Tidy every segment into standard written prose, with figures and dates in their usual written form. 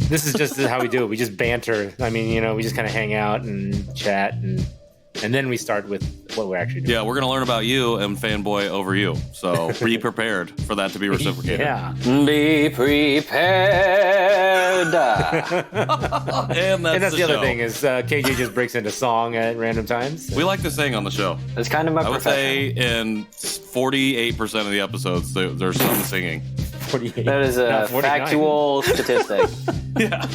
This is just how we do it. We just banter. I mean, we just kind of hang out and chat, and then we start with what we're actually doing. Yeah, we're going to learn about you and fanboy over you. So be prepared for that to be reciprocated. Yeah. Be prepared. And that's the other thing is KJ just breaks into song at random times. We like to sing on the show. It's kind of my profession. I would say in 48% of the episodes, there's some singing. 48. That is a factual statistic. Yeah.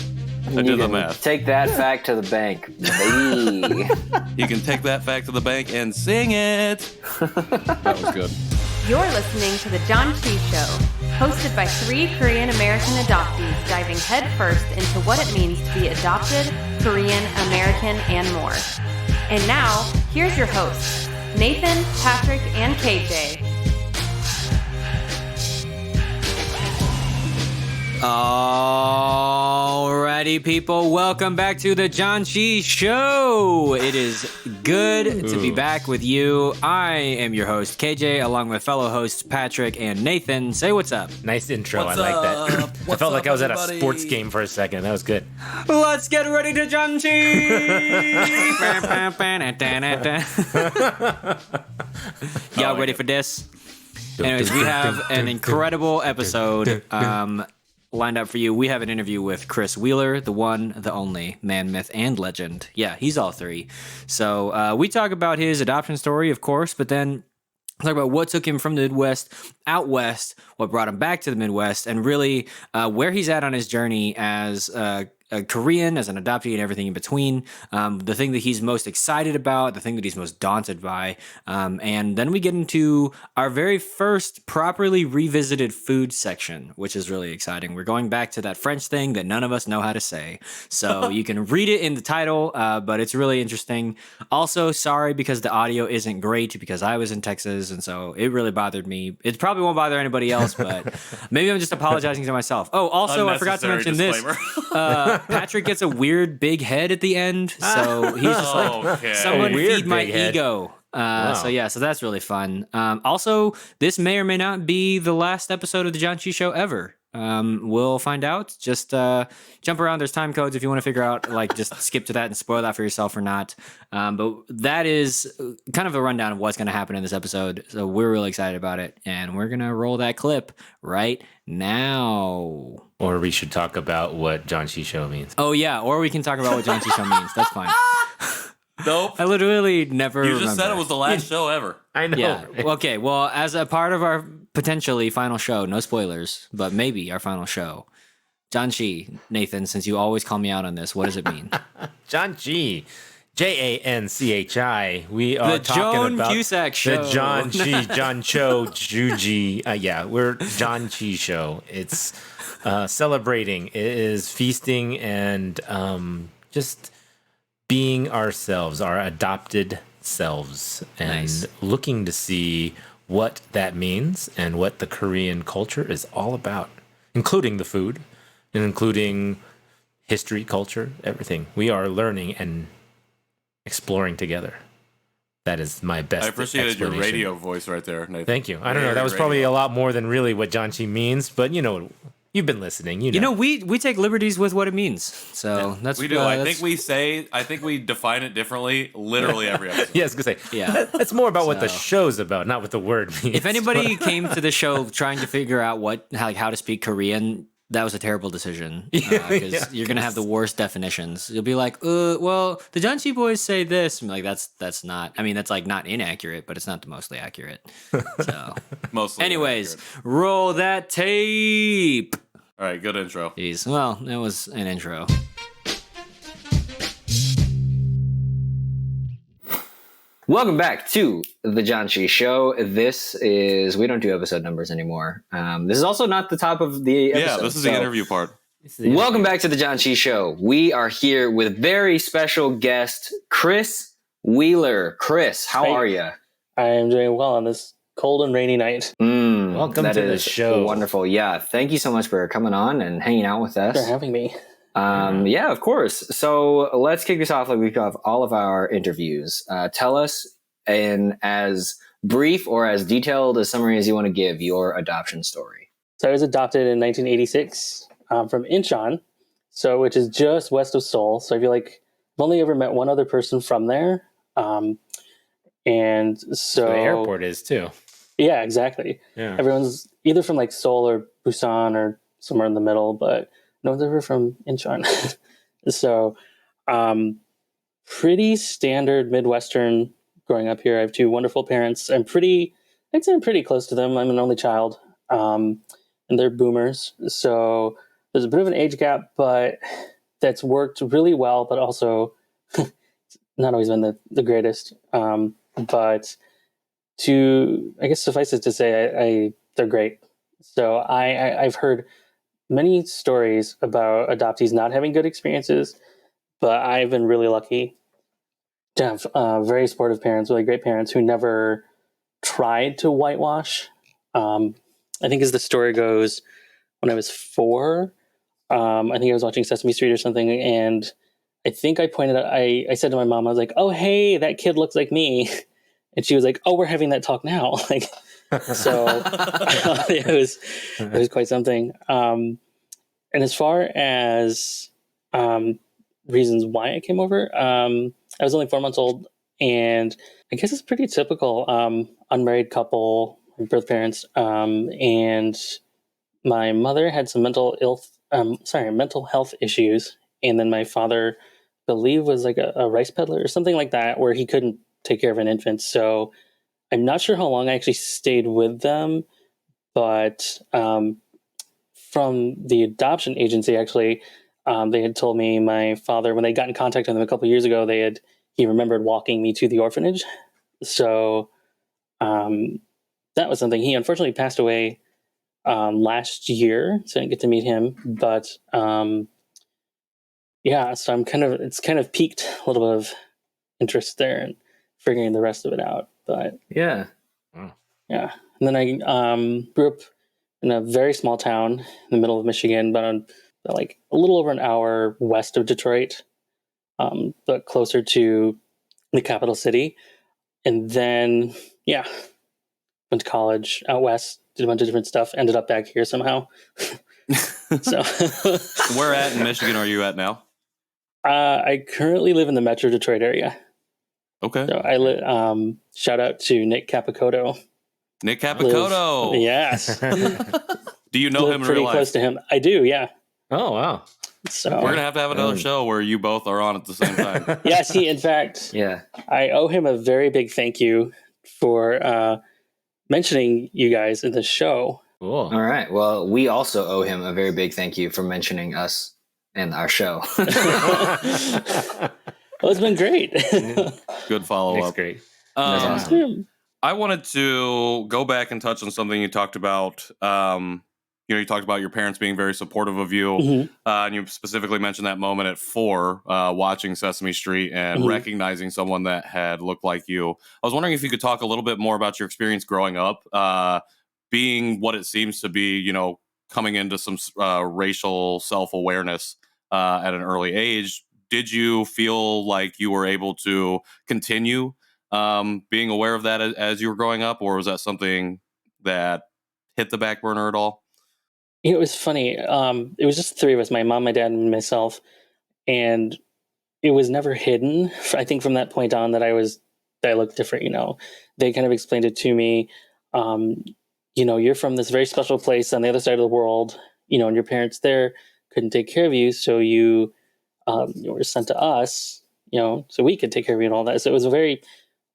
I did the math. Take that fact to the bank, baby. You can take that fact to the bank and sing it. That was good. You're listening to The Janchi Show, hosted by 3 Korean American adoptees diving headfirst into what it means to be adopted, Korean American, and more. And now, here's your hosts, Nathan, Patrick, and KJ. Alrighty, people, welcome back to the Janchi Show. It is good to be back with you. I am your host, KJ, along with fellow hosts Patrick and Nathan. Say what's up. Nice intro. I like that. I felt like I was at a sports game for a second. That was good. Let's get ready to Janchi. Y'all ready for this? Anyways, we have an incredible episode lined up for you. We have an interview with Chris Wheeler, the one, the only, man, myth, and legend. Yeah, he's all 3. So we talk about his adoption story, of course, but then talk about what took him from the Midwest out west, what brought him back to the Midwest, and really where he's at on his journey as a Korean, as an adoptee, and everything in between. The thing that he's most excited about, the thing that he's most daunted by. And then we get into our very first properly revisited food section, which is really exciting. We're going back to that French thing that none of us know how to say. So you can read it in the title, but it's really interesting. Also, sorry because the audio isn't great because I was in Texas, and so it really bothered me. It probably won't bother anybody else, but maybe I'm just apologizing to myself. Oh, also, I forgot to mention disclaimer. This. Patrick gets a weird big head at the end, so he's just like, someone feed my ego. Wow. So that's really fun. Also, this may or may not be the last episode of the Janchi Show ever. We'll find out. Just jump around. There's time codes if you want to figure out, just skip to that and spoil that for yourself or not. But that is kind of a rundown of what's going to happen in this episode. So we're really excited about it, and we're going to roll that clip right now. Or we should talk about what Janchi Show means. Oh, yeah. Or we can talk about what Janchi Show means. That's fine. Nope. I literally never You just said it was the last show ever. I know. Yeah. Okay. Well, as a part of our potentially final show, no spoilers, but maybe our final show. Janchi, Nathan, since you always call me out on this, what does it mean? Janchi. Janchi. We are the talking Joan about Cusack show. The Jancho, Juji. We're Janchi Show. It's celebrating. It is feasting and just being ourselves, our adopted selves, and looking to see what that means and what the Korean culture is all about, including the food and including history, culture, everything. We are learning and exploring together. That is my best. I appreciated your radio voice right there, Nathan. Thank you. I don't know. That was probably a lot more than really what Janchi means, but you've been listening. You know, we take liberties with what it means. So that's we do. I think we define it differently literally every episode. Yeah, I was gonna say. Yeah, that's more about what the show's about, not what the word means. If anybody came to the show trying to figure out how to speak Korean, that was a terrible decision because you're gonna have the worst definitions. You'll be like, well, the Janchi Boys say this. I'm like, that's not. I mean, that's not inaccurate, but it's not the mostly accurate. So, mostly. Anyways, roll that tape. All right, good intro. Jeez, well, it was an intro. Welcome back to the Janchi Show. We don't do episode numbers anymore. This is also not the top of the episode. Yeah, this is the interview part. Welcome back to the Janchi Show. We are here with very special guest, Chris Wheeler. Chris, how are you? I am doing well on this cold and rainy night. Welcome to the show. Wonderful. Yeah, thank you so much for coming on and hanging out with us. Thanks for having me. Yeah, of course. So let's kick this off like we have all of our interviews. Tell us in as brief or as detailed a summary as you want to give your adoption story. So I was adopted in 1986 from Incheon. So, which is just west of Seoul. So I feel like I've only ever met one other person from there. And so The airport is too. yeah, exactly. Yeah. Everyone's either from like Seoul or Busan or somewhere in the middle, but no one's ever from Incheon. So, pretty standard Midwestern growing up here. I have two wonderful parents. I'd say I'm pretty close to them. I'm an only child, and they're boomers. So there's a bit of an age gap, but that's worked really well, but also not always been the greatest. But I guess suffice it to say, they're great. So I've heard many stories about adoptees not having good experiences, but I've been really lucky to have very supportive parents, really great parents who never tried to whitewash. I think as the story goes, when I was 4, I think I was watching Sesame Street or something, and I think I pointed out, I said to my mom, I was like, "Oh, hey, that kid looks like me." And she was like, "Oh, we're having that talk now." Like, so it was quite something. And as far as reasons why I came over, I was only 4 months old, and I guess it's pretty typical. Unmarried couple, birth parents, and my mother had some mental health issues, and then my father, I believe, was like a rice peddler or something like that, where he couldn't take care of an infant. So I'm not sure how long I actually stayed with them, but from the adoption agency, actually, they had told me my father, when they got in contact with him a couple of years ago, he remembered walking me to the orphanage. So that was something. He unfortunately passed away last year, so I didn't get to meet him. But yeah, so it's kind of piqued a little bit of interest there and figuring the rest of it out. But Yeah. yeah, and then I grew up in a very small town in the middle of Michigan, but like a little over an hour west of Detroit, but closer to the capital city. And then, yeah, went to college out west, did a bunch of different stuff, ended up back here somehow. So, Where at in Michigan are you at now? I currently live in the Metro Detroit area. Okay. So I shout out to Nick Capicoto. Nick Capicoto. Yes. Do you know him in pretty real life? close to him. I do, yeah. Oh, wow. So We're going to have another show where you both are on at the same time. yes, in fact, Yeah. I owe him a very big thank you for mentioning you guys in the show. Cool. All right. Well, we also owe him a very big thank you for mentioning us and our show. Well, it's been great. Good follow Nick's up. great. That's awesome. I wanted to go back and touch on something you talked about. You talked about your parents being very supportive of you, Mhm. and you specifically mentioned that moment at 4, watching Sesame Street and recognizing someone that had looked like you. I was wondering if you could talk a little bit more about your experience growing up, being what it seems to be, coming into some racial self-awareness at an early age. Did you feel like you were able to continue being aware of that as you were growing up, or was that something that hit the back burner at all? It was funny. It was just the 3 of us, my mom, my dad, and myself. And it was never hidden. I think from that point on that I looked different, They kind of explained it to me. You're from this very special place on the other side of the world, and your parents there couldn't take care of you. So you were sent to us, so we could take care of you and all that. So it was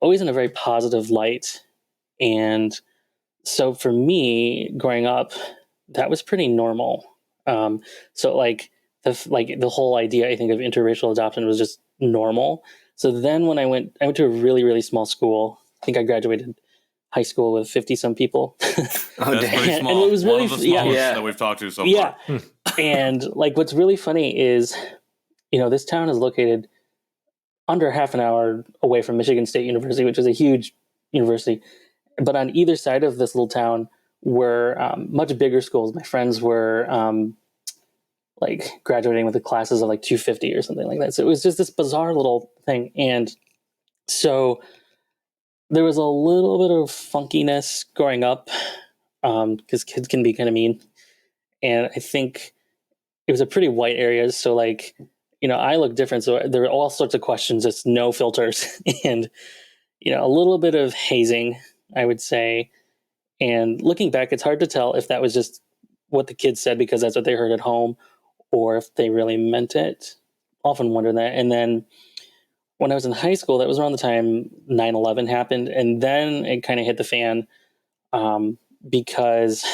always in a very positive light. And so for me growing up, that was pretty normal. So like the whole idea, I think, of interracial adoption was just normal. So then when I went to a really, really small school. I think I graduated high school with 50 some people. That's pretty small. And it was really, one of the smallest that we've talked to so far. Yeah. And like, what's really funny is, this town is located under half an hour away from Michigan State University, which is a huge university. But on either side of this little town were much bigger schools. My friends were like graduating with the classes of like 250 or something like that. So it was just this bizarre little thing. And so there was a little bit of funkiness growing up because kids can be kind of mean. And I think it was a pretty white area. So like, I look different. So there were all sorts of questions, just no filters and, a little bit of hazing, I would say. And looking back, it's hard to tell if that was just what the kids said because that's what they heard at home or if they really meant it. Often wonder that. And then when I was in high school, that was around the time 9/11 happened. And then it kind of hit the fan because,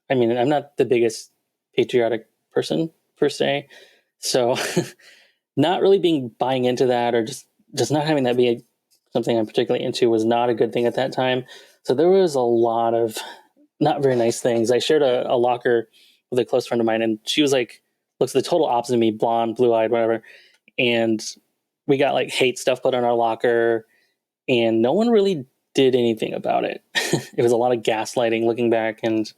I'm not the biggest patriotic person per se. So not really buying into that or just not having that be something I'm particularly into was not a good thing at that time. So there was a lot of not very nice things. I shared a locker with a close friend of mine, and she was like, looks the total opposite of me, blonde, blue-eyed, whatever. And we got like hate stuff put on our locker, and no one really did anything about it. It was a lot of gaslighting looking back, and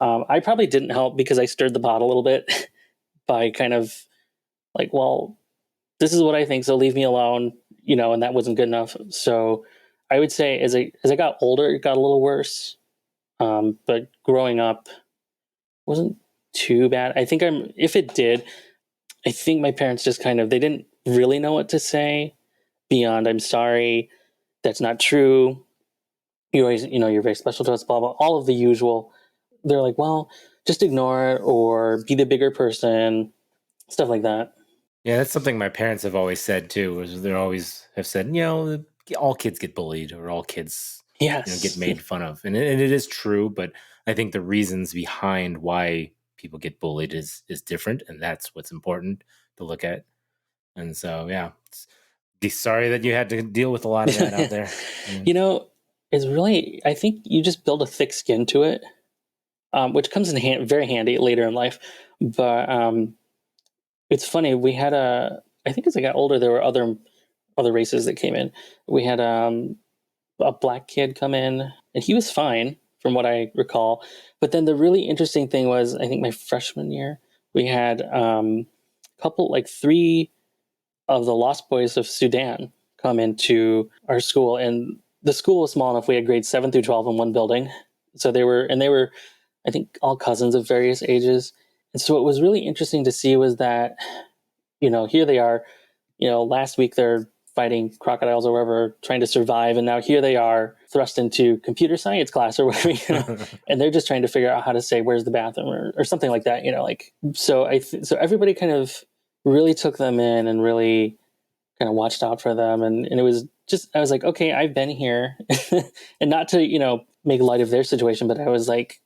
I probably didn't help because I stirred the pot a little bit by kind of like, well, this is what I think, so leave me alone, and that wasn't good enough. So I would say as I got older, it got a little worse. But growing up wasn't too bad. I think if it did, I think my parents just they didn't really know what to say beyond, I'm sorry, that's not true. You always, you're very special to us, blah, blah, all of the usual. They're like, well, just ignore it or be the bigger person, stuff like that. Yeah, that's something my parents have always said too. Is they always have said, all kids get bullied or all kids, get made fun of, and it is true. But I think the reasons behind why people get bullied is different, and that's what's important to look at. And so, yeah, sorry that you had to deal with a lot of that out there. It's really, I think you just build a thick skin to it, which comes in very handy later in life. But it's funny. We had I think as I got older, there were other races that came in. We had a black kid come in, and he was fine from what I recall. But then the really interesting thing was, I think my freshman year, we had three of the Lost Boys of Sudan come into our school, and the school was small enough. We had grades 7 through 12 in one building. So they were, I think, all cousins of various ages. And so what was really interesting to see was that, here they are, last week they're fighting crocodiles or whatever, trying to survive. And now here they are thrust into computer science class or whatever, and they're just trying to figure out how to say, where's the bathroom or something like that, so so everybody kind of really took them in and really kind of watched out for them. And it was just, I was like, okay, I've been here and not to, make light of their situation, but I was like,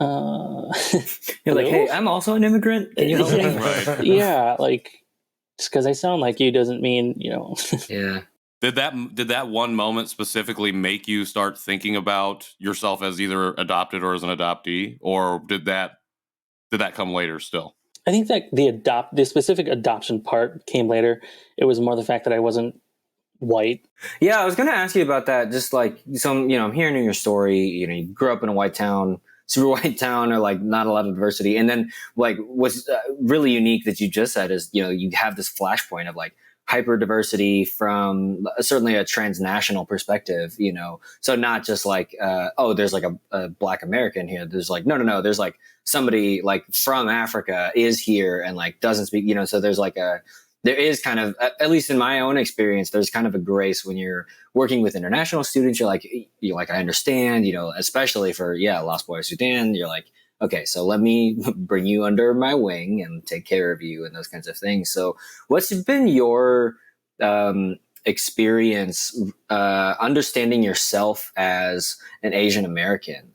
you're like, hey, I'm also an immigrant. Can you help me? Right. Yeah. Like, just because I sound like you doesn't mean, Yeah. Did that one moment specifically make you start thinking about yourself as either adopted or as an adoptee, or did that come later still? I think that the specific adoption part came later. It was more the fact that I wasn't white. Yeah, I was going to ask you about that. Just like some, I'm hearing in your story, you grew up in a white town, super white town, or like not a lot of diversity. And then like what's really unique that you just said is, you have this flashpoint of like hyper diversity from certainly a transnational perspective, so not just like, there's like a Black American here. There's like, no. There's like somebody like from Africa is here and like doesn't speak, so there's like there is kind of, at least in my own experience, there's kind of a grace when you're working with international students. You're like, I understand, especially for, Lost Boys Sudan, you're like, okay, so let me bring you under my wing and take care of you and those kinds of things. So what's been your experience understanding yourself as an Asian American?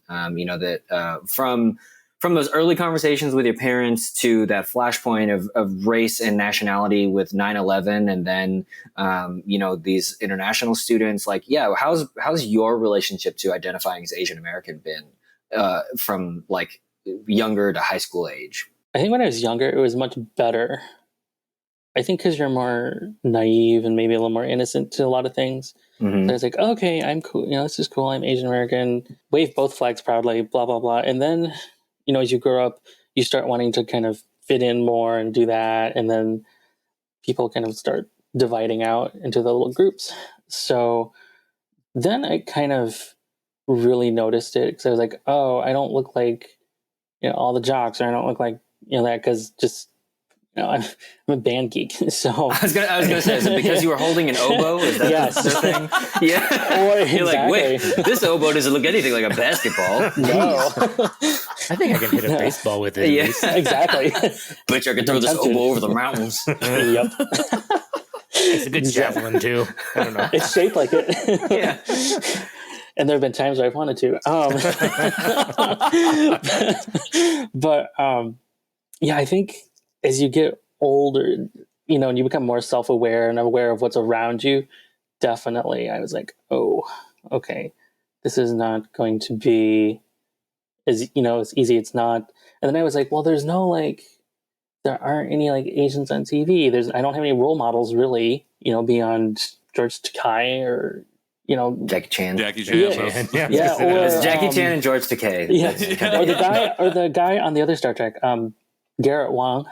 From those early conversations with your parents to that flashpoint of race and nationality with 9/11, and then these international students, like, how's your relationship to identifying as Asian American been from like younger to high school age? I think when I was younger, it was much better. I think because you're more naive and maybe a little more innocent to a lot of things. Mm-hmm. So I was like, okay, I'm cool. This is cool. I'm Asian American. Wave both flags proudly, blah, blah, blah. And then, as you grow up, you start wanting to kind of fit in more and do that. And then people kind of start dividing out into the little groups. So then I kind of really noticed it because I was like, oh, I don't look like, all the jocks, or I don't look like, that because just I'm a band geek. So I was gonna say, is it because you were holding an oboe? Is that Yes. the thing? Yeah. Or You're like, wait, exactly. this oboe doesn't look anything like a basketball. No. I think I can hit a baseball with it. Yeah. At least. Exactly. Bet you I can throw this Tempted. oboe over the mountains. Yep. It's a good javelin too. I don't know. It's shaped like it. Yeah. And there have been times where I've wanted to. But yeah, I think as you get older, and you become more self-aware and aware of what's around you, definitely I was like, oh, okay, this is not going to be as easy. It's not. And then I was like, well, there aren't any like Asians on TV. I don't have any role models really, beyond George Takei or Jackie Chan. Jackie Chan. Yeah, or It's Jackie Chan and George Takei. Yeah, or the guy on the other Star Trek, Garrett Wang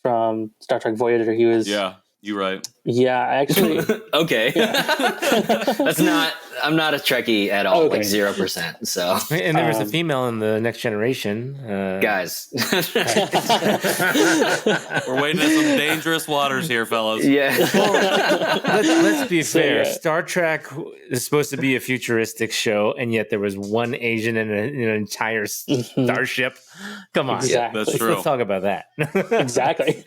from Star Trek Voyager. He was You're right. Yeah, actually. Okay. I'm not a Trekkie at all, Okay. like 0%. So, And there was a female in the Next Generation. guys. We're wading in some dangerous waters here, fellas. Yeah. Let's be fair. yeah. Star Trek is supposed to be a futuristic show, and yet there was one Asian in an entire starship. Come on. Exactly. That's true. Let's talk about that. Exactly.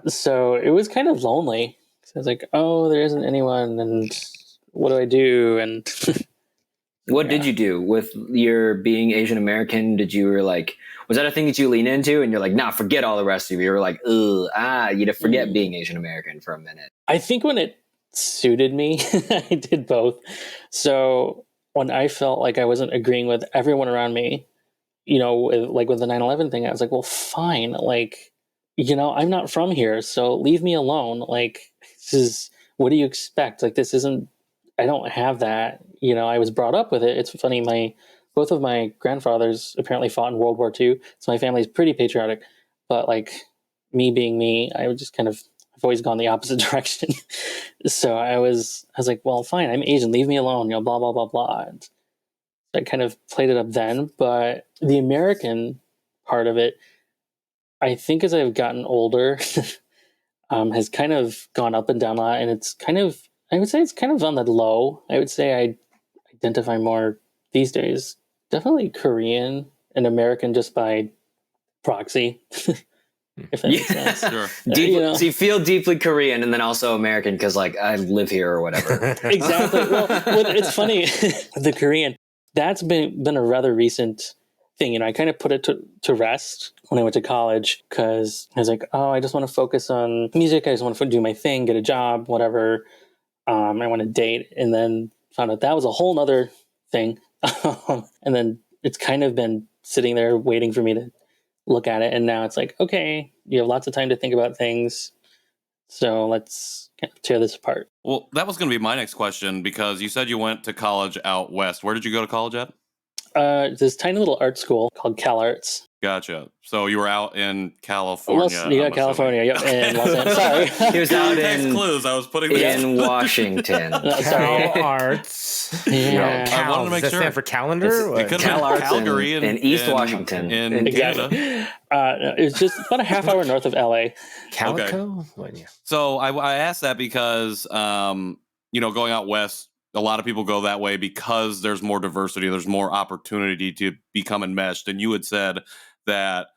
So it was kind of lonely. So I was like, oh, there isn't anyone, and what do I do? And What did you do with your being Asian American? Was that a thing that you lean into and you're like, nah, forget all the rest of you? You were like, you forget being Asian American for a minute. I think when it suited me, I did both. So when I felt like I wasn't agreeing with everyone around me, with the 9/11 thing, I was like, well, fine. Like, I'm not from here, so leave me alone. Like, what do you expect? Like, I don't have that. I was brought up with it. It's funny. Both of my grandfathers apparently fought in World War II, so my family's pretty patriotic. But like me being me, I've always gone the opposite direction. So I was like, well, fine, I'm Asian, leave me alone. Blah blah blah blah. And I kind of played it up then. But the American part of it, I think as I've gotten older, has kind of gone up and down a lot, and I would say it's kind of on the low. I would say I identify more these days, definitely Korean and American just by proxy, if that makes sense. Sure. So you feel deeply Korean and then also American because like I live here or whatever. Exactly. Well, it's funny, the Korean, that's been a rather recent thing. I kind of put it to rest when I went to college because I was like, oh, I just want to focus on music. I just want to do my thing, get a job, whatever. I want to date, and then found out that was a whole nother thing. And then it's kind of been sitting there waiting for me to look at it. And now it's like, okay, you have lots of time to think about things. So let's kind of tear this apart. Well, that was going to be my next question because you said you went to college out west. Where did you go to college at? This tiny little art school called Cal Arts. Gotcha. So you were out in California. California. Yep. And Los Angeles. Sorry. He was out Text clues. I was putting in Washington. Sorry. Cal Arts. Yeah. I wanted to make Does that sure. stand for calendar? It could Cal have Arts been Calgary in East Washington. in Canada. Exactly. It's just about a half hour north of LA. Calico? Well, yeah. So I asked that because, going out west, a lot of people go that way because there's more diversity. There's more opportunity to become enmeshed. And you had said that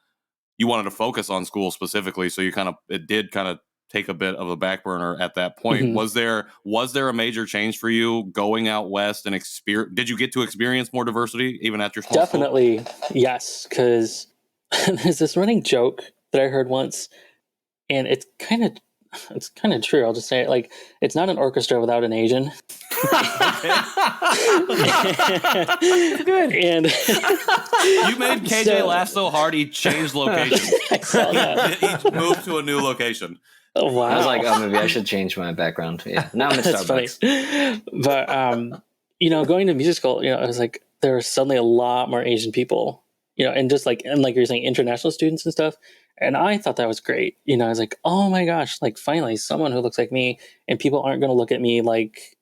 you wanted to focus on school specifically. So it did kind of take a bit of a back burner at that point. Mm-hmm. Was there a major change for you going out west and did you get to experience more diversity even at your small Definitely. school? Yes. Cause there's this running joke that I heard once, and it's kind of true. I'll just say it. Like, it's not an orchestra without an Asian. Good. And you made KJ laugh so hard he changed location. I saw that. He moved to a new location. Oh, wow. I was like, oh, maybe I should change my background. Yeah. Now I'm at That's Starbucks. Funny. But going to music school, I was like, there were suddenly a lot more Asian people, and like you're saying, international students and stuff. And I thought that was great. I was like, oh my gosh, like finally someone who looks like me, and people aren't going to look at me like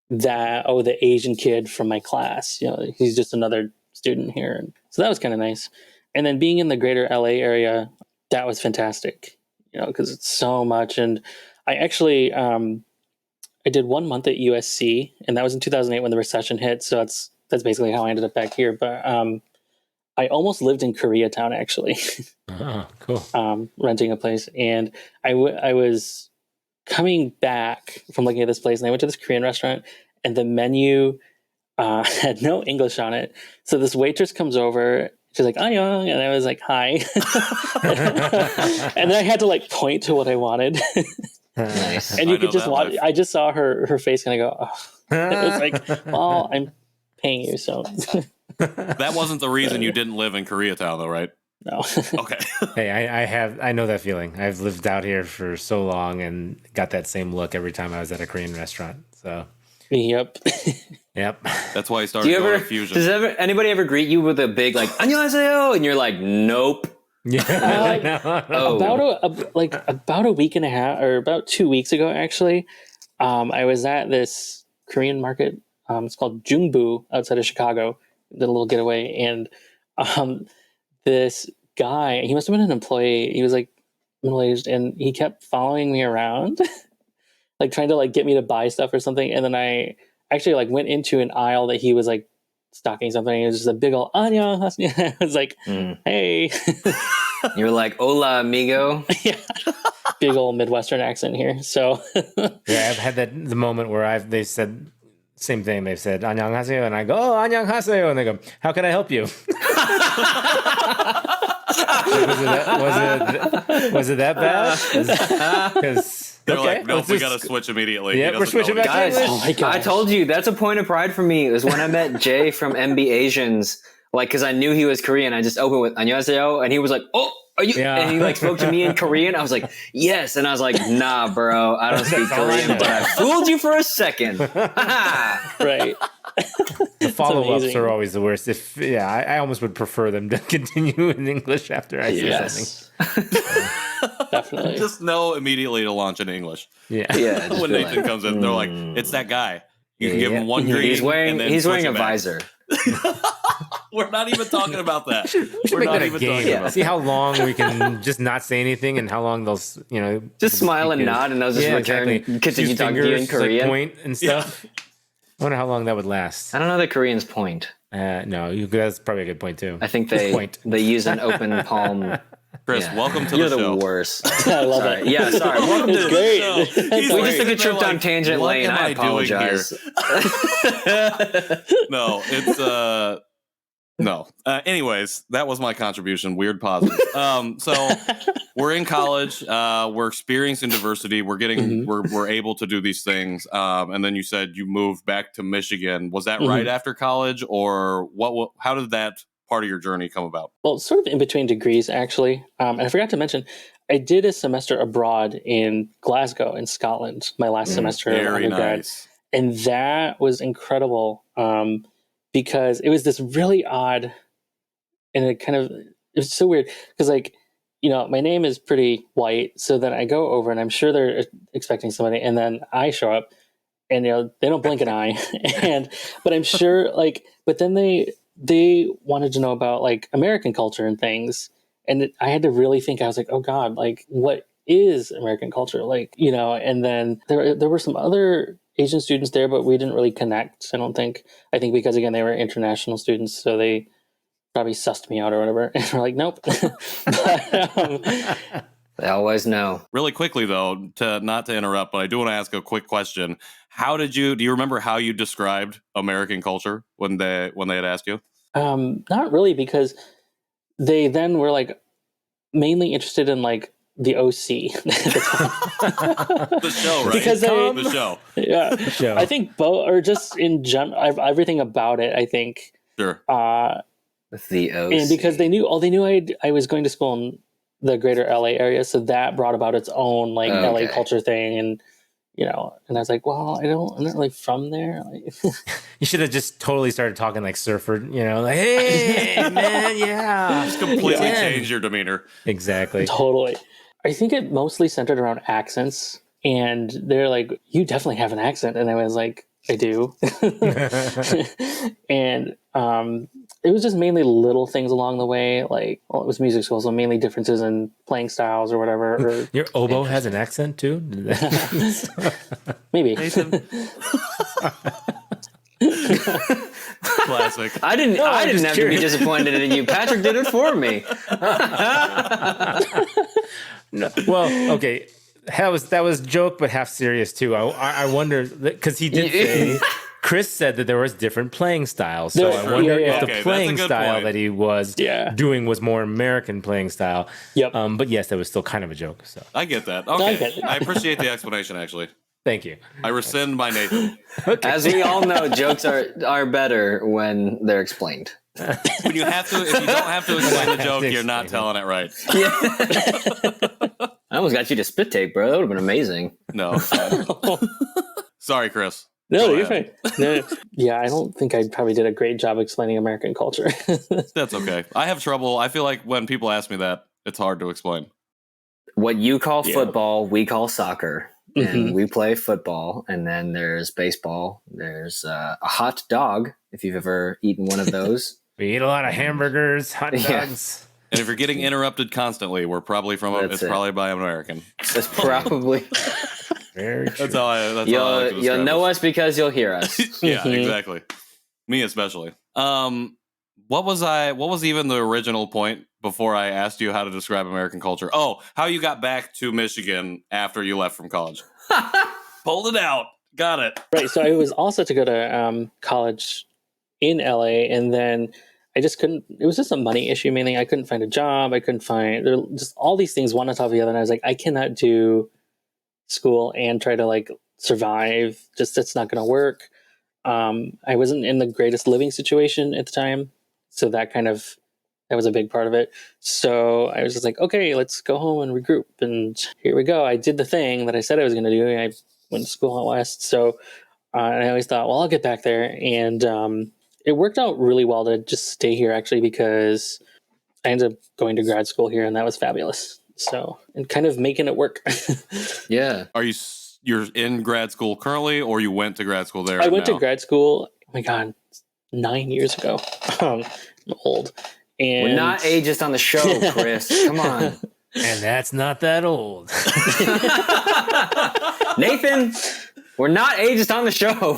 that. Oh, the Asian kid from my class, he's just another student here. And so that was kind of nice. And then being in the greater LA area, that was fantastic, because it's so much. And I actually, I did 1 month at USC, and that was in 2008 when the recession hit. So that's basically how I ended up back here. But I almost lived in Koreatown, actually. Oh, cool. Renting a place. And I was coming back from looking at this place, and I went to this Korean restaurant, and the menu had no English on it. So this waitress comes over. She's like, "Annyeong," and I was like, "Hi." And then I had to like point to what I wanted. Nice. And you could just watch. I just saw her face kind of go, oh. It was like, well, I'm paying you, so. That wasn't the reason you didn't live in Koreatown, though, right? No. Okay. Hey, I know that feeling. I've lived out here for so long and got that same look every time I was at a Korean restaurant. So. Yep. Yep. That's why I started going to Fusion. Does anybody ever greet you with a big like "안녕하세요" and you're like, nope? Yeah. About a week and a half, or about 2 weeks ago, actually, I was at this Korean market. It's called Jungbu outside of Chicago. Did a little getaway, and this guy, he must have been an employee. He was like middle-aged, and he kept following me around, like trying to like get me to buy stuff or something. And then I actually like went into an aisle that he was like stocking something. It was just a big old "Annyeong." I was like, "Hey." You're like, "Hola, amigo." Yeah. Big old Midwestern accent here. So yeah, I've had the moment where they said same thing. They've said "안녕하세요," and I go, "Oh, 안녕하세요," and they go, "How can I help you?" Was it that bad? Because they're like, "Nope, we got to switch immediately." Yeah, we're switching back. Guys, I told you that's a point of pride for me. Is when I met Jay from MB Asians, like because I knew he was Korean. I just opened with "안녕하세요," and he was like, "Oh, are you?" Yeah. And he like spoke to me in Korean. I was like, "Yes," and I was like, "Nah, bro, I don't speak Korean, but I fooled you for a second." right. The follow-ups are always the worst. I almost would prefer them to continue in English after I say something. Definitely. Just know immediately to launch in English. Yeah. When Nathan comes in, they're like, "It's that guy." You can give him one greeting. He's wearing a visor. We're not even talking about that. We're not even talking about. See how long we can just not say anything, and how long they'll, just smile and nod, and they'll just return, exactly. continue talking to you in Korean, like point and stuff. I wonder how long that would last. I don't know that Koreans point. No, that's probably a good point too. I think they use an open palm. Chris, welcome to You're the show. the worst. I love it. Yeah, sorry. Welcome to the great. We just took a trip down tangent lane. I apologize. No, it's no. Anyways, that was my contribution. Weird pauses. So we're in college. We're experiencing diversity. We're getting we're able to do these things. And then you said you moved back to Michigan. Was that right after college, or what? How did that part of your journey come about? Well, sort of in between degrees, actually. And I forgot to mention, I did a semester abroad in Glasgow, in Scotland, my last semester of undergrad. Nice. And that was incredible because it was this really odd, and it was so weird because, like, my name is pretty white. So then I go over, and I'm sure they're expecting somebody, and then I show up, and they don't blink an eye. But I'm sure, like, but then they wanted to know about like American culture and things. And I had to really think. I was like, oh God, like what is American culture? Like, and then there were some other Asian students there, but we didn't really connect. I think because again, they were international students. So they probably sussed me out or whatever. And we're like, nope. They always know. Really quickly though, not to interrupt, but I do want to ask a quick question. Do you remember how you described American culture when they had asked you? Not really, because they then were like mainly interested in like the OC. The show, right? Because the show. Yeah. The show. I think both, or just in general, everything about it, I think. Sure. With the OC. And because they knew I was going to school in the greater LA area, so that brought about its own like LA culture thing, and and I was like, well, I'm not really from there. Like, you should have just totally started talking like surfer, like, hey, man, yeah. Just completely change your demeanor. Exactly. Totally. I think it mostly centered around accents, and they're like, you definitely have an accent. And I was like, I do. And it was just mainly little things along the way. Like, well, it was music school, so mainly differences in playing styles or whatever. Or Your oboe has an accent too? maybe. Classic. I didn't have to be curious. disappointed in you. Patrick did it for me. No. Well, okay. That was joke, but half serious too. I wonder, because he did say, Chris said that there was different playing styles. So I wonder if the playing style that he was doing was more American playing style. Yep. But yes, that was still kind of a joke. So I get that. Okay. I appreciate the explanation, actually. thank you. I rescind my Nathan. As we all know, jokes are better when they're explained. When you have to, if you don't have to explain the joke, you're not telling it right. I almost got you to spit take, bro. That would have been amazing. No. Sorry, Chris. No, you're fine. No. Yeah, I don't think I probably did a great job explaining American culture. That's okay. I have trouble. I feel like when people ask me that, it's hard to explain. What you call football, we call soccer. And Mm-hmm. we play football. And then there's baseball. There's a hot dog, if you've ever eaten one of those. We eat a lot of hamburgers, hot dogs. And if you're getting interrupted constantly, we're probably probably by an American. That's probably... Very true. That's how I like to You'll describe know it. us because you'll hear us. Yeah, exactly. Me especially. What was even the original point before I asked you how to describe American culture? Oh, how you got back to Michigan after you left from college. Pulled it out. Got it. Right. So I was all set to go to college in LA, and then I just couldn't. It was just a money issue mainly. I couldn't find a job. I couldn't find just all these things one on top of the other. And I was like, I cannot do school and try to like survive. Just it's not going to work. I wasn't in the greatest living situation at the time, so that was a big part of it. So I was just like, okay, let's go home and regroup. And here we go. I did the thing that I said I was going to do. I went to school out west. So and I always thought, well, I'll get back there. And it worked out really well to just stay here, actually, because I ended up going to grad school here, and that was fabulous. So, and kind of making it work. Yeah. You're in grad school currently, or you went to grad school there? I went to grad school, oh my God, 9 years ago. I'm old. And We're not ageist on the show, Chris. Come on. And that's not that old. Nathan, we're not ageist on the show.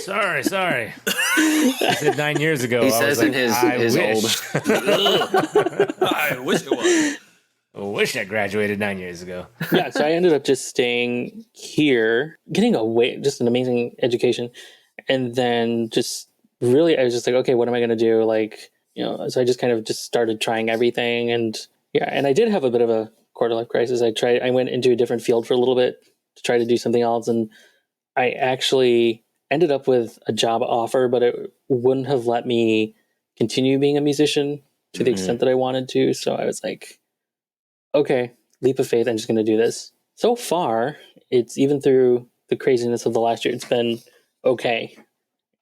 Sorry. He said 9 years ago. He I says was in like, his wish. I wish it was. I wish I graduated 9 years ago. Yeah, so I ended up just staying here, getting just an amazing education. And then just really, I was just like, okay, what am I going to do? Like, so I just kind of just started trying everything. And yeah, and I did have a bit of a quarter life crisis. I went into a different field for a little bit to try to do something else. And I actually ended up with a job offer, but it wouldn't have let me continue being a musician to the extent that I wanted to. So I was like, okay, leap of faith, I'm just going to do this. So far, it's even through the craziness of the last year, it's been okay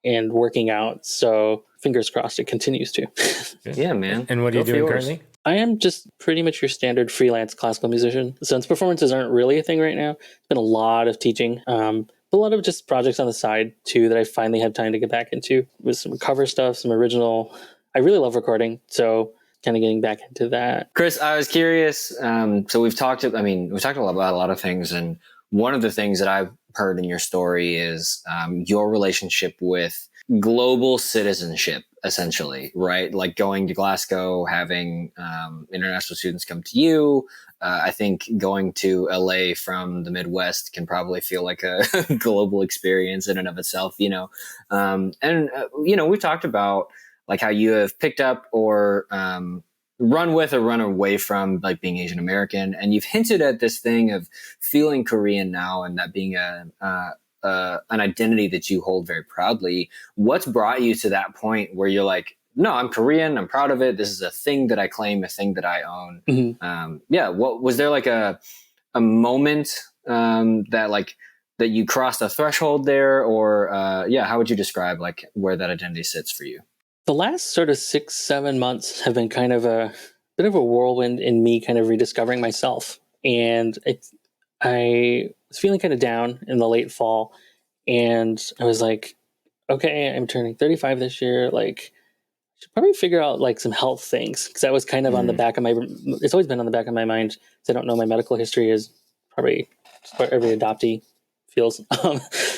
and working out. So fingers crossed it continues to. Yeah, man. And what are you doing currently? I am just pretty much your standard freelance classical musician. Since performances aren't really a thing right now, it's been a lot of teaching, but a lot of just projects on the side too that I finally have time to get back into with some cover stuff, some original. I really love recording, so kind of getting back into that. Chris, I was curious. So we've talked about a lot of things. And one of the things that I've heard in your story is your relationship with global citizenship, essentially, right? Like going to Glasgow, having international students come to you. I think going to LA from the Midwest can probably feel like a global experience in and of itself, we've talked about like how you have picked up or run with or run away from like being Asian American. And you've hinted at this thing of feeling Korean now and that being an identity that you hold very proudly. What's brought you to that point where you're like, no, I'm Korean. I'm proud of it. This is a thing that I claim, a thing that I own. Mm-hmm. What was there like a moment that you crossed a threshold there, or how would you describe like where that identity sits for you? The last sort of 6-7 months have been kind of a bit of a whirlwind in me kind of rediscovering myself. And I was feeling kind of down in the late fall. And I was like, okay, I'm turning 35 this year. Like, I should probably figure out like some health things, because that was kind of on the back of it's always been on the back of my mind. Because I don't know my medical history is probably just what every adoptee feels.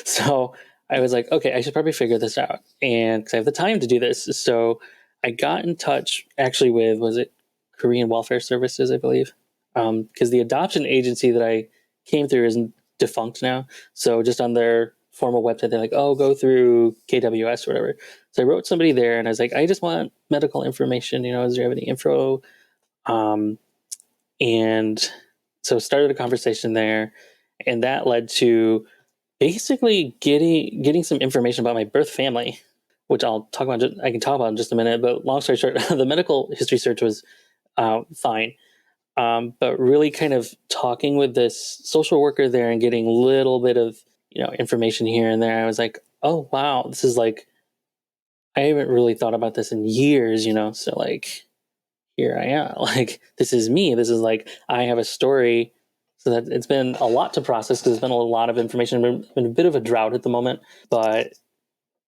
So I was like, okay, I should probably figure this out. And because I have the time to do this. So I got in touch actually with, was it Korean Welfare Services, I believe? Because the adoption agency that I came through is defunct now. So just on their formal website, they're like, oh, go through KWS or whatever. So I wrote somebody there and I was like, I just want medical information. You know, is there any info? And so started a conversation there, and that led to basically getting some information about my birth family, which I can talk about in just a minute. But long story short, the medical history search was fine. But really kind of talking with this social worker there and getting a little bit of, information here and there, I was like, oh, wow, this is like, I haven't really thought about this in years, so like, here I am, like, this is me. This is like, I have a story. So that it's been a lot to process, because there's been a lot of information. Been a bit of a drought at the moment, but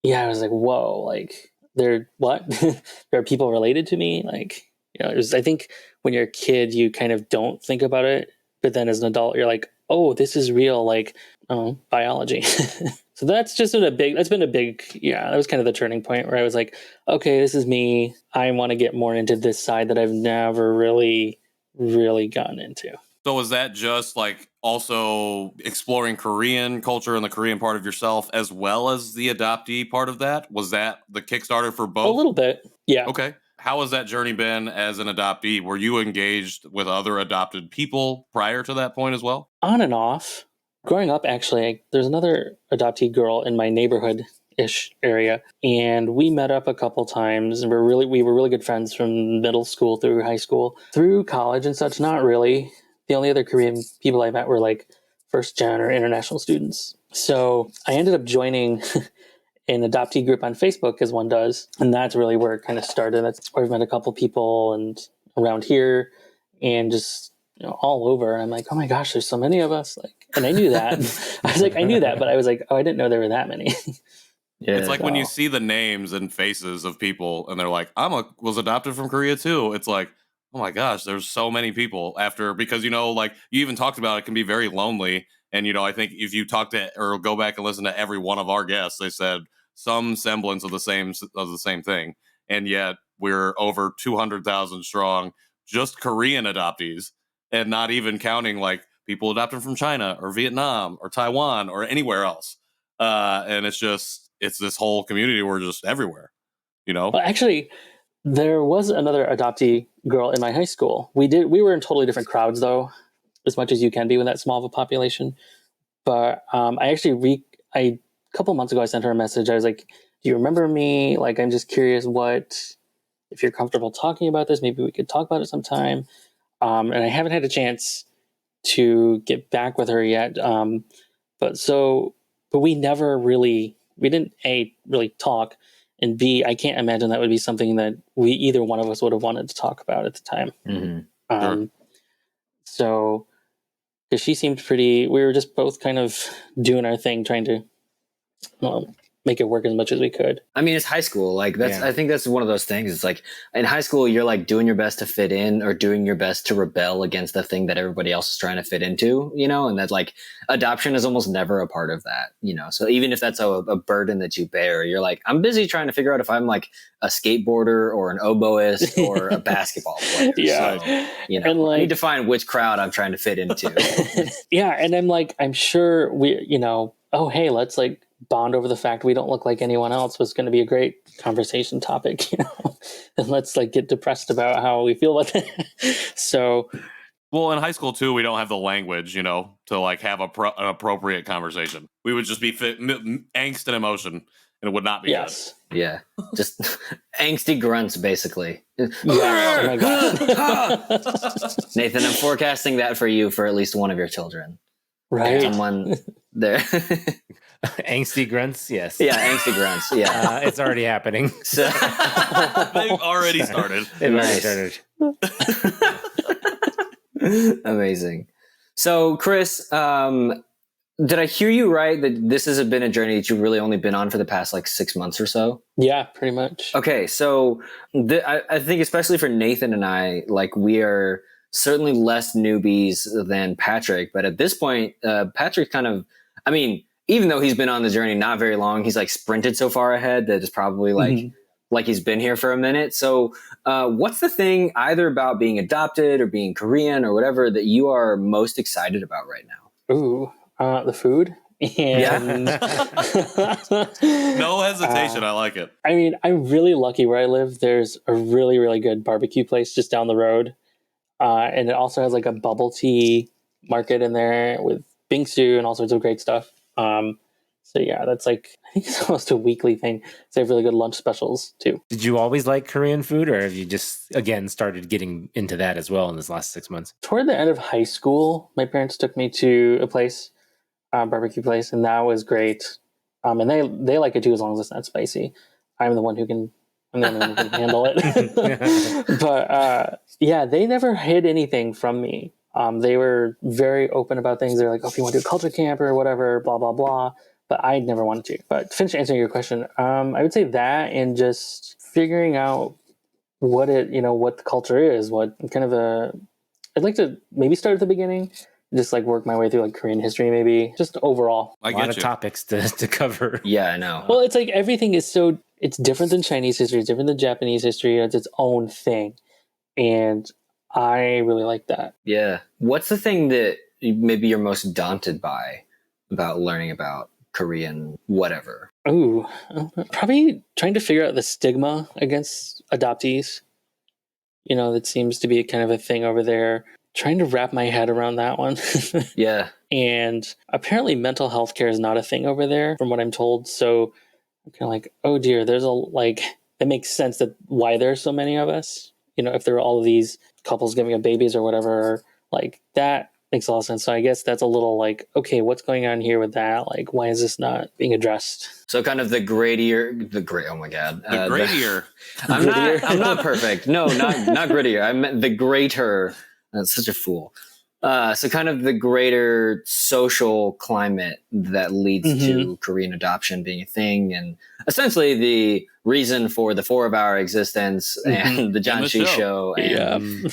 yeah, I was like, whoa, like there are people related to me. Like, I think when you're a kid, you kind of don't think about it, but then as an adult, you're like, oh, this is real, like, biology. So that was kind of the turning point where I was like, okay, this is me. I want to get more into this side that I've never really, really gotten into. So was that just like also exploring Korean culture and the Korean part of yourself, as well as the adoptee part of that? Was that the Kickstarter for both? A little bit, yeah. Okay. How has that journey been as an adoptee? Were you engaged with other adopted people prior to that point as well? On and off. Growing up, actually, there's another adoptee girl in my neighborhood-ish area, and we met up a couple times, and we were really good friends from middle school through high school. Through college and such, not really. The only other Korean people I met were like first gen or international students. So I ended up joining an adoptee group on Facebook, as one does. And that's really where it kind of started. That's where I've met a couple people and around here and just, all over. And I'm like, oh my gosh, there's so many of us. Like, and I knew that. I was like, I knew that, but I was like, oh, I didn't know there were that many. Yeah, it's like when you see the names and faces of people and they're like, was adopted from Korea too. It's like, oh my gosh, there's so many people because, like you even talked about, it can be very lonely. And, I think if you talk to or go back and listen to every one of our guests, they said some semblance of the same thing. And yet we're over 200,000 strong, just Korean adoptees, and not even counting like people adopted from China or Vietnam or Taiwan or anywhere else. And it's this whole community. We're just everywhere, Well, actually, there was another adoptee girl in my high school. We were in totally different crowds, though, as much as you can be with that small of a population. But a couple months ago, I sent her a message. I was like, do you remember me? Like, I'm just curious if you're comfortable talking about this, maybe we could talk about it sometime. And I haven't had a chance to get back with her yet. But we didn't A, really talk, and B, I can't imagine that would be something that either one of us would have wanted to talk about at the time. Mm-hmm. Sure. So, because she seemed we were just both kind of doing our thing, trying to make it work as much as we could. I mean, it's high school. Like I think that's one of those things. It's like in high school, you're like doing your best to fit in or doing your best to rebel against the thing that everybody else is trying to fit into, and that's like adoption is almost never a part of that, So even if that's a burden that you bear, you're like, I'm busy trying to figure out if I'm like a skateboarder or an oboist or a basketball player. Yeah. So, and like, I need to find which crowd I'm trying to fit into. Yeah. And I'm like, I'm sure oh, hey, let's like bond over the fact we don't look like anyone else was going to be a great conversation topic, and let's like get depressed about how we feel about that. So, well, in high school too, we don't have the language, to like have an appropriate conversation. We would just be angst and emotion, and it would not be yes, good. Yeah, just angsty grunts, basically. Yeah. Oh my God. Nathan, I'm forecasting that for you for at least one of your children. Right. Someone there. Angsty grunts, yes. Yeah, angsty grunts. Yeah, it's already happening. So, They've already started. Amazing. So, Chris, did I hear you right that this has been a journey that you've really only been on for the past like 6 months or so? Yeah, pretty much. Okay, so I think especially for Nathan and I, like we are certainly less newbies than Patrick, but at this point, Patrick kind of, I mean, even though he's been on the journey not very long, he's like sprinted so far ahead that it's probably like he's been here for a minute. So what's the thing either about being adopted or being Korean or whatever that you are most excited about right now? Ooh, the food. And No hesitation. I like it. I mean, I'm really lucky where I live. There's a really, really good barbecue place just down the road. And it also has like a bubble tea market in there with bingsu and all sorts of great stuff. So yeah, that's like, I think it's almost a weekly thing. They have really good lunch specials too. Did you always like Korean food, or have you just, again, started getting into that as well in this last 6 months? Toward the end of high school, my parents took me to a place, barbecue place, and that was great. And they like it too, as long as it's not spicy. I'm the only one who can handle it. But yeah, they never hid anything from me. They were very open about things. They're like, oh, if you want to do a culture camp or whatever, blah, blah, blah. But I never wanted to. But to finish answering your question, I would say that, and just figuring out what the culture is, what kind of I'd like to maybe start at the beginning, just like work my way through like Korean history, maybe just overall. A lot of topics to cover. Yeah, I know. Well, it's like everything is it's different than Chinese history. It's different than Japanese history. It's its own thing. And I really like that. Yeah. What's the thing that maybe you're most daunted by about learning about Korean whatever? Ooh, probably trying to figure out the stigma against adoptees. That seems to be kind of a thing over there. Trying to wrap my head around that one. Yeah. And apparently mental health care is not a thing over there, from what I'm told. So I'm kind of like, oh dear, it makes sense that why there's so many of us. If there are all of these couples giving up babies or whatever, like that makes a lot of sense. So I guess that's a little like, okay, what's going on here with that? Like, why is this not being addressed? So kind of oh my God. The gradier. I'm not perfect. No, not grittier. I meant the greater. That's such a fool. So kind of the greater social climate that leads to Korean adoption being a thing, and essentially the reason for the 4 of our existence and the Janchi Show. And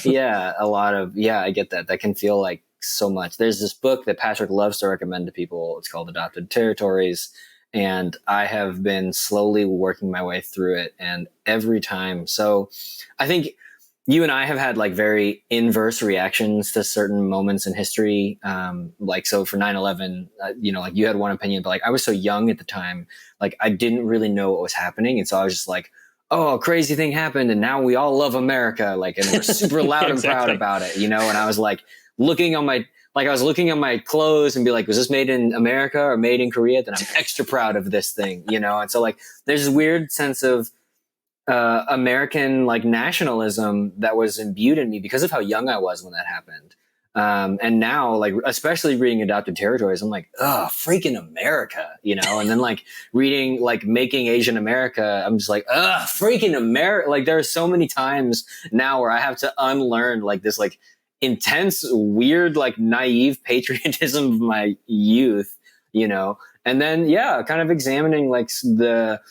I get that. That can feel like so much. There's this book that Patrick loves to recommend to people. It's called Adopted Territories. And I have been slowly working my way through it. And every time, so I think you and I have had like very inverse reactions to certain moments in history. Like, so for 9/11, like you had one opinion, but like I was so young at the time, like I didn't really know what was happening. And so I was just like, oh, a crazy thing happened. And now we all love America. Like, and we're super loud and proud about it, and I was like looking on my clothes and be like, was this made in America or made in Korea? Then I'm extra proud of this thing, And so like, there's this weird sense of, American like nationalism that was imbued in me because of how young I was when that happened. And now, like, especially reading Adopted Territories, I'm like, oh, freaking America, and then like reading like Making Asian America, I'm just like, freaking America. Like there are so many times now where I have to unlearn like this like intense, weird, like naive patriotism of my youth, and then, kind of examining like the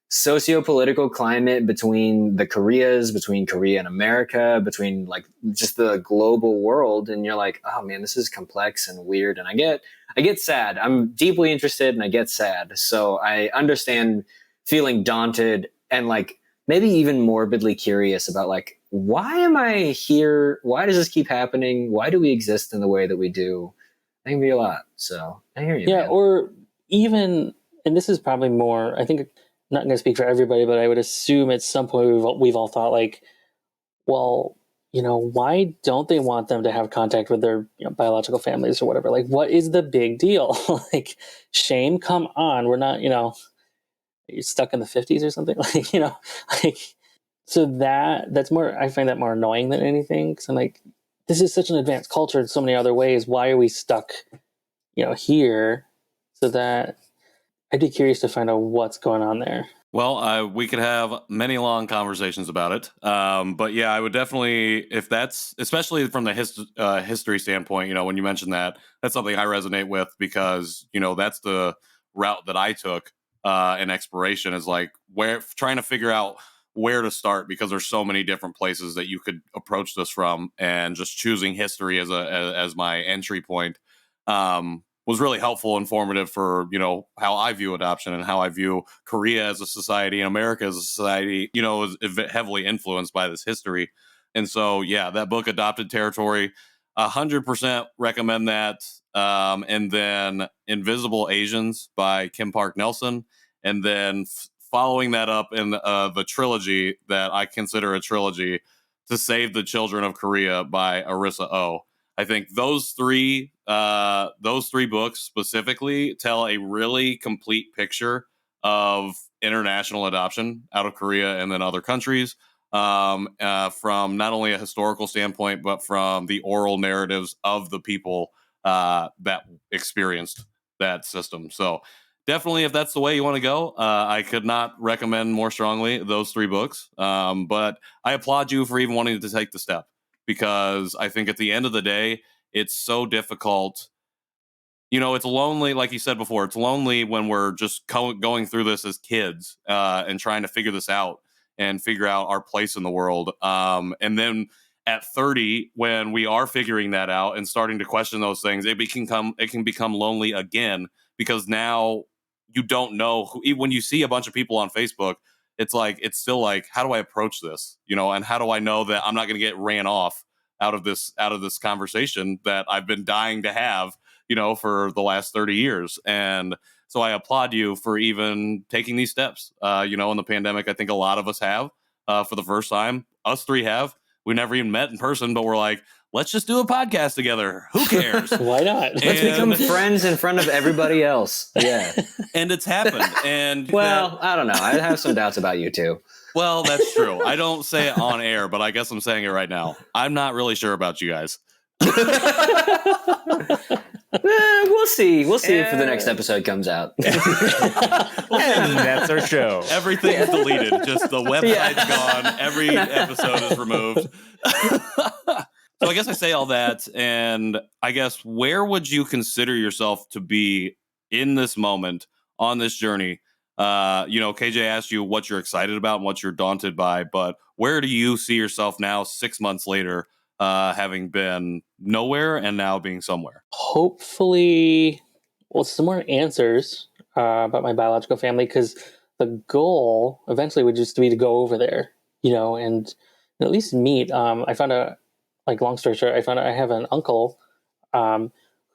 socio-political climate between the Koreas, between Korea and America, between like just the global world. And you're like, oh man, this is complex and weird. And I get sad. I'm deeply interested and I get sad. So I understand feeling daunted and like maybe even morbidly curious about like, why am I here? Why does this keep happening? Why do we exist in the way that we do? I think it'd be a lot. So I hear you. Yeah. Man. Or even, and this is probably more, I think, not going to speak for everybody, but I would assume at some point we've all thought like, well, why don't they want them to have contact with their biological families or whatever? Like, what is the big deal? Like, shame, come on. We're not, you're stuck in the 50s or something. Like, like, so that's more, I find that more annoying than anything. Cause I'm like, this is such an advanced culture in so many other ways. Why are we stuck, here? So that, I'd be curious to find out what's going on there. Well, we could have many long conversations about it. But yeah, I would definitely, if that's, especially from the history standpoint, when you mentioned that, that's something I resonate with because, that's the route that I took in exploration is like trying to figure out where to start because there's so many different places that you could approach this from, and just choosing history as my entry point. Was really helpful, informative for, how I view adoption and how I view Korea as a society and America as a society, is heavily influenced by this history. And so, yeah, that book, Adopted Territory, 100% recommend that. And then Invisible Asians by Kim Park Nelson. And then following that up in the trilogy that I consider a trilogy, To Save the Children of Korea by Arissa Oh. I think those three books specifically tell a really complete picture of international adoption out of Korea and then other countries, from not only a historical standpoint, but from the oral narratives of the people that experienced that system. So definitely, if that's the way you want to go, I could not recommend more strongly those three books. But I applaud you for even wanting to take the step, because I think at the end of the day, it's so difficult. It's lonely, like you said before, it's lonely when we're just going through this as kids and trying to figure this out and figure out our place in the world. And then at 30, when we are figuring that out and starting to question those things, it can become lonely again, because now you don't know when you see a bunch of people on Facebook, it's still like, how do I approach this? And how do I know that I'm not going to get ran off out of this conversation that I've been dying to have, for the last 30 years. And so I applaud you for even taking these steps. In the pandemic, I think a lot of us have, for the first time. Us three have. We never even met in person, but we're like, let's just do a podcast together. Who cares? Why not? Let's become friends in front of everybody else. Yeah. And it's happened. And well, I don't know. I have some doubts about you too. Well, that's true. I don't say it on air, but I guess I'm saying it right now. I'm not really sure about you guys. We'll see. We'll see if the next episode comes out. And that's our show. Everything's deleted. Just the website's gone. Every episode is removed. So I guess I say all that, and I guess where would you consider yourself to be in this moment on this journey? KJ asked you what you're excited about and what you're daunted by, but where do you see yourself now, 6 months later, having been nowhere and now being somewhere? Hopefully, some more answers about my biological family, because the goal eventually would just be to go over there, and at least meet. I found out, long story short, I have an uncle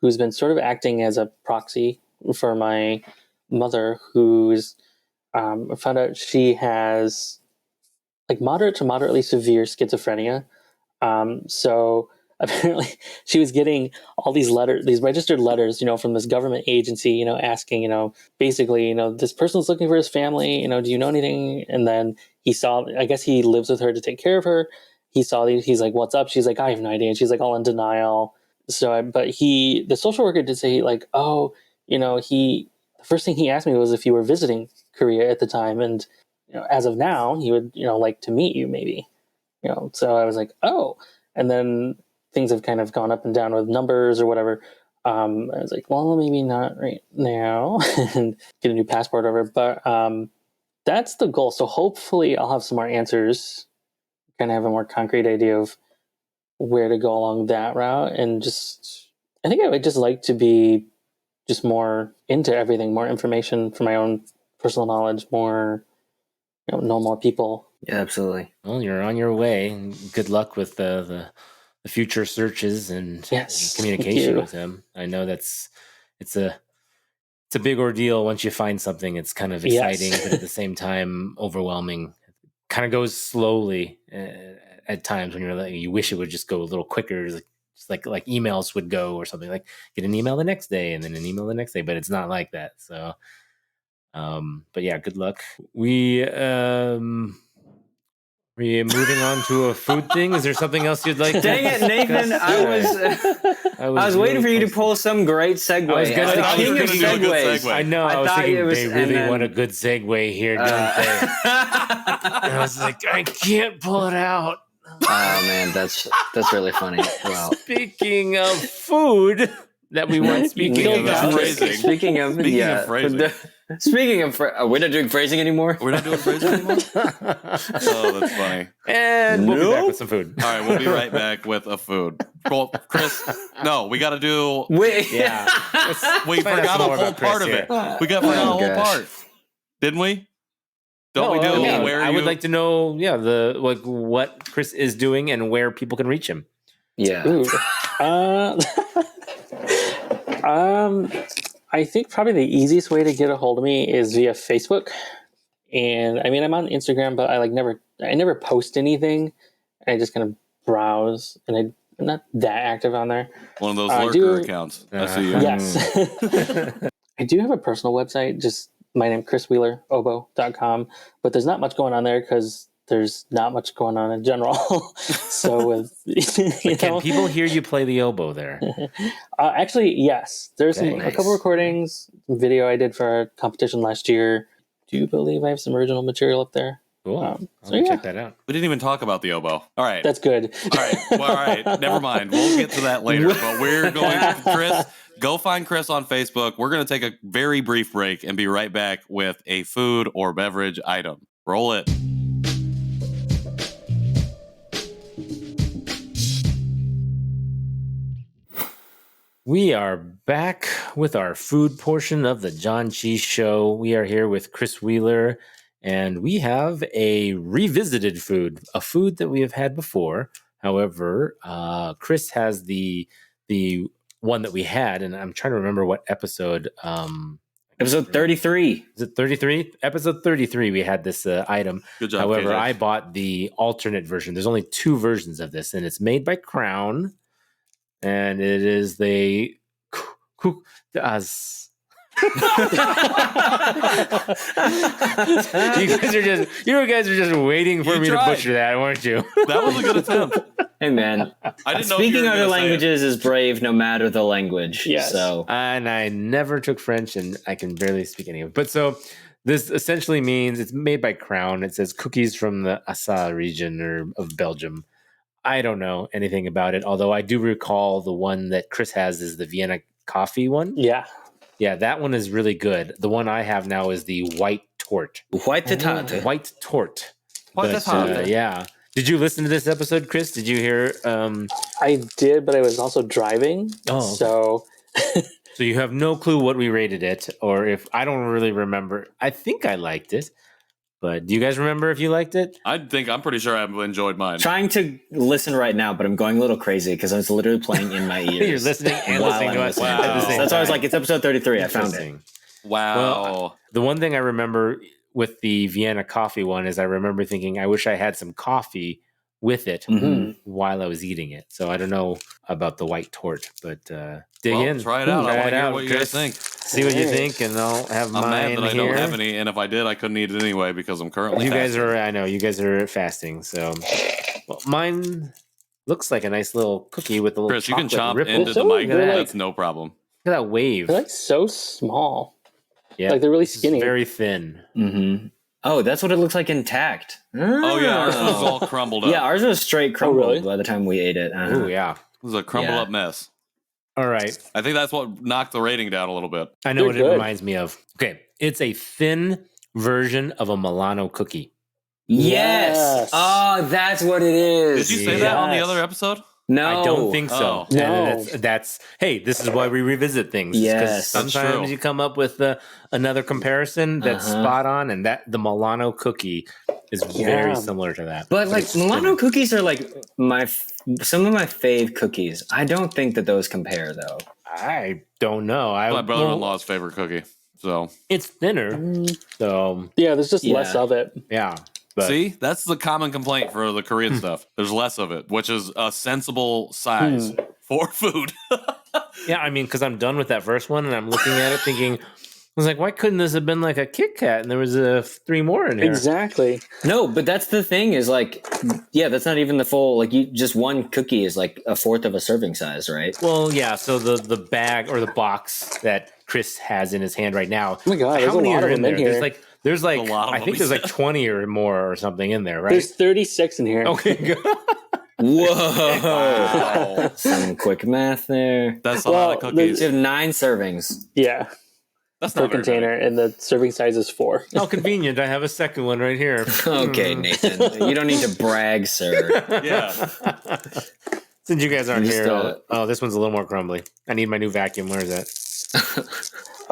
who's been sort of acting as a proxy for my mother, who's I found out she has moderate to moderately severe schizophrenia. So apparently she was getting all these letters, these registered letters, from this government agency, asking, basically, this person's looking for his family, do you know anything? And then he saw, I guess he lives with her to take care of her. He saw these, he's like, what's up? She's like, I have no idea. And she's all in denial. So, the social worker did say the first thing he asked me was if you were visiting Korea at the time. And, as of now, he would, like to meet you maybe, so I was like, oh, and then things have kind of gone up and down with numbers or whatever. I was like, well, maybe not right now and get a new passport over. But that's the goal. So hopefully I'll have some more answers, kind of have a more concrete idea of where to go along that route. And I think I would just like to be just more into everything, more information for my own personal knowledge, more, know more people. Yeah, absolutely. Well, you're on your way. Good luck with the future searches and communication with him. I know it's a big ordeal once you find something. It's kind of exciting, but at the same time overwhelming. Kind of goes slowly at times when you wish it would just go a little quicker. Just like emails would go or something, like get an email the next day and then an email the next day, but it's not like that. So, but yeah, good luck. We're Are you moving on to a food thing? Is there something else you'd like to Dang it, Nathan! I was waiting for you to pull some great segue. I was gonna- As the I was king of thinking of a good segues. segue. I know. I was thought thinking it was- they and really then- want a good segue here, don't they? And I was like, I can't pull it out. Oh man, that's really funny. Wow. Speaking of food that we weren't speaking Go about. back. Phrasing. Speaking of phrasing. Speaking of, we're not doing phrasing anymore. We're not doing phrasing anymore? Oh, that's funny. And we'll be back Nope. with some food. All right, we'll be right back with a food. Well, Chris, no, we got to do. Wait, Yeah. We Find out forgot some a more whole about Chris part of here. it. We forgot a whole gosh. part, didn't we? Don't we No, do I mean, where I you? would like to know, what Chris is doing and where people can reach him. Yeah. Ooh. I think probably the easiest way to get a hold of me is via Facebook. And I mean, I'm on Instagram, but I never post anything. I just kind of browse, and I'm not that active on there. One of those I lurker do- accounts. I see you. Yes. I do have a personal website, just my name, chriswheelerobo.com, but there's not much going on there because there's not much going on in general. So with, Can people hear you play the oboe there? actually, yes, there's Okay, a nice. couple recordings, video I did for a competition last year. Do you believe I have some original material up there? Cool. So I'll yeah. check that out. We didn't even talk about the oboe. All right. That's good. All right. Well, all right. Never mind. We'll get to that later. But we're going to Chris. Go find Chris on Facebook. We're going to take a very brief break and be right back with a food or beverage item. Roll it. We are back with our food portion of the Janchi Show. We are here with Chris Wheeler, and we have a revisited food, a food that we have had before. However, Chris has the one that we had, and I'm trying to remember what episode. Episode 33. Is it 33? Episode 33, we had this item. Good job. However, KJ. I bought the alternate version. There's only 2 versions of this, and it's made by Crown, and it is the as. You guys are just waiting for You me tried. to butcher that, weren't you? That was a good attempt. Hey man, I didn't know if you speaking were other gonna say it. languages is brave no matter the language. Yes. So And I never took French, and I can barely speak any of it. But so this essentially means it's made by Crown. It says cookies from the Assa region of Belgium. I don't know anything about it, although I do recall the one that Chris has is the Vienna coffee one. Yeah. Yeah, that one is really good. The one I have now is the white tort. white tatate. White tort. White But, tatate. yeah. Did you listen to this episode, Chris? Did you hear? I did, but I was also driving. Oh, okay. So So you have no clue what we rated it, or if I don't really remember. I think I liked it, but do you guys remember if you liked it? I'm pretty sure I've enjoyed mine. Trying to listen right now, but I'm going a little crazy because I was literally playing in my ears. You're listening and while listening to I'm us listening. at the same That's why I was time. like, it's episode 33. I found it. Interesting. Wow. Well, the one thing I remember with the Vienna coffee one is I remember thinking, I wish I had some coffee with it Mhm. while I was eating it. So I don't know about the white tort, but dig Well, in. try it out. I Try want it to hear out, what you guys Chris. think. See what you think, and I'll have I'm mine mad that I here. don't have any, and if I did, I couldn't eat it anyway because I'm currently. You guys fasting. are, I know, you guys are fasting. So well, mine looks like a nice little cookie with a little Chris, you can chocolate chomp ripple. into the So mic. they're That's no problem. Look at that wave. they're like so small. Yeah, Like they're really it's skinny. very thin. Mm-hmm. Oh, that's what it looks like intact. Oh yeah, ours was all crumbled up. Yeah, ours was straight crumbled really? by the time we ate it. Oh yeah. It was a crumbled Yeah. up mess. All right. I think that's what knocked the rating down a little bit. I know They're what it good. reminds me of. Okay, it's a thin version of a Milano cookie. Yes. Yes. Oh, that's what it is. Did you say that on the Yes. other episode? No. I don't think so. Oh. And No. that's hey, this is why we revisit things. 'Cause Yes, that's sometimes true. you come up with another comparison that's Uh-huh. spot on, and that the Milano cookie is very similar to that. But like it's Milano thin. cookies are like some of my fave cookies. I don't think that those compare though. I don't know. My brother-in-law's favorite cookie. So it's thinner, so Yeah, there's just less Yeah. of it. yeah. But see, that's the common complaint for the Korean stuff. There's less of it, which is a sensible size for food. yeah, I mean, because I'm done with that first one, and I'm looking at it thinking, was like, why couldn't this have been like a Kit Kat? And there was 3 more in here. Exactly. No, but that's the thing is like, yeah, that's not even the full, like you just one cookie is like a fourth of a serving size, right? Well, yeah. So the bag or the box that Chris has in his hand right now. Oh my God, there's how a many lot are of in them there? in here. There's like A lot of I them, think he there's like said. 20 or more or something in there, right? There's 36 in here. Okay, good. Whoa. Wow. Some quick math there. That's a lot of Well, cookies. You have 9 servings. Yeah, That's per not very container, and the serving size is 4. How convenient. I have a second one right here. Okay, Nathan. You don't need to brag, sir. many. Yeah. Since you guys aren't Just, here, oh, this one's a little more crumbly. I need my new vacuum. Where is that?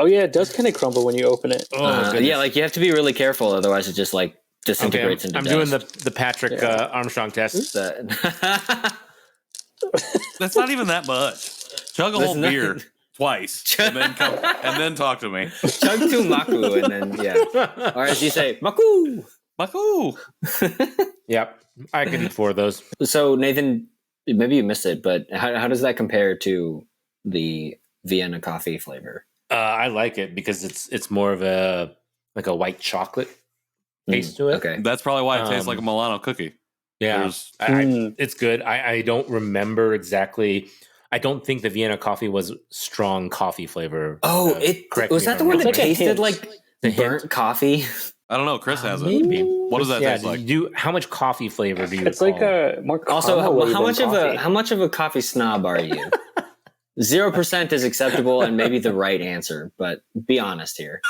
Oh yeah, it does kind of crumble when you open it. Oh, goodness. Yeah, like you have to be really careful, otherwise it just like Okay, disintegrates into I'm dust. doing the Patrick Armstrong test. That's not even that much. Chug a That's whole not- beer twice and then talk to me. Chug to maku, and then yeah, or as you say, maku. Maku. Yep, I could eat 4 of those. So Nathan, maybe you missed it, but how does that compare to the Vienna coffee flavor? I like it because it's more of a like a white chocolate taste to it. Okay. That's probably why it tastes like a Milano cookie. Yeah, There's- it's good. I don't remember exactly. I don't think the Vienna coffee was strong coffee flavor. Oh, correct was me that if the I'm one wrong. that It's like a tasted hint. like The hint? burnt coffee? I don't know. Chris has it. Maybe. What does that Yeah, taste like? how much coffee flavor do you? It's like recall? a more Also, caramel how much of a coffee snob are you? 0% is acceptable and maybe the right answer, but be honest here.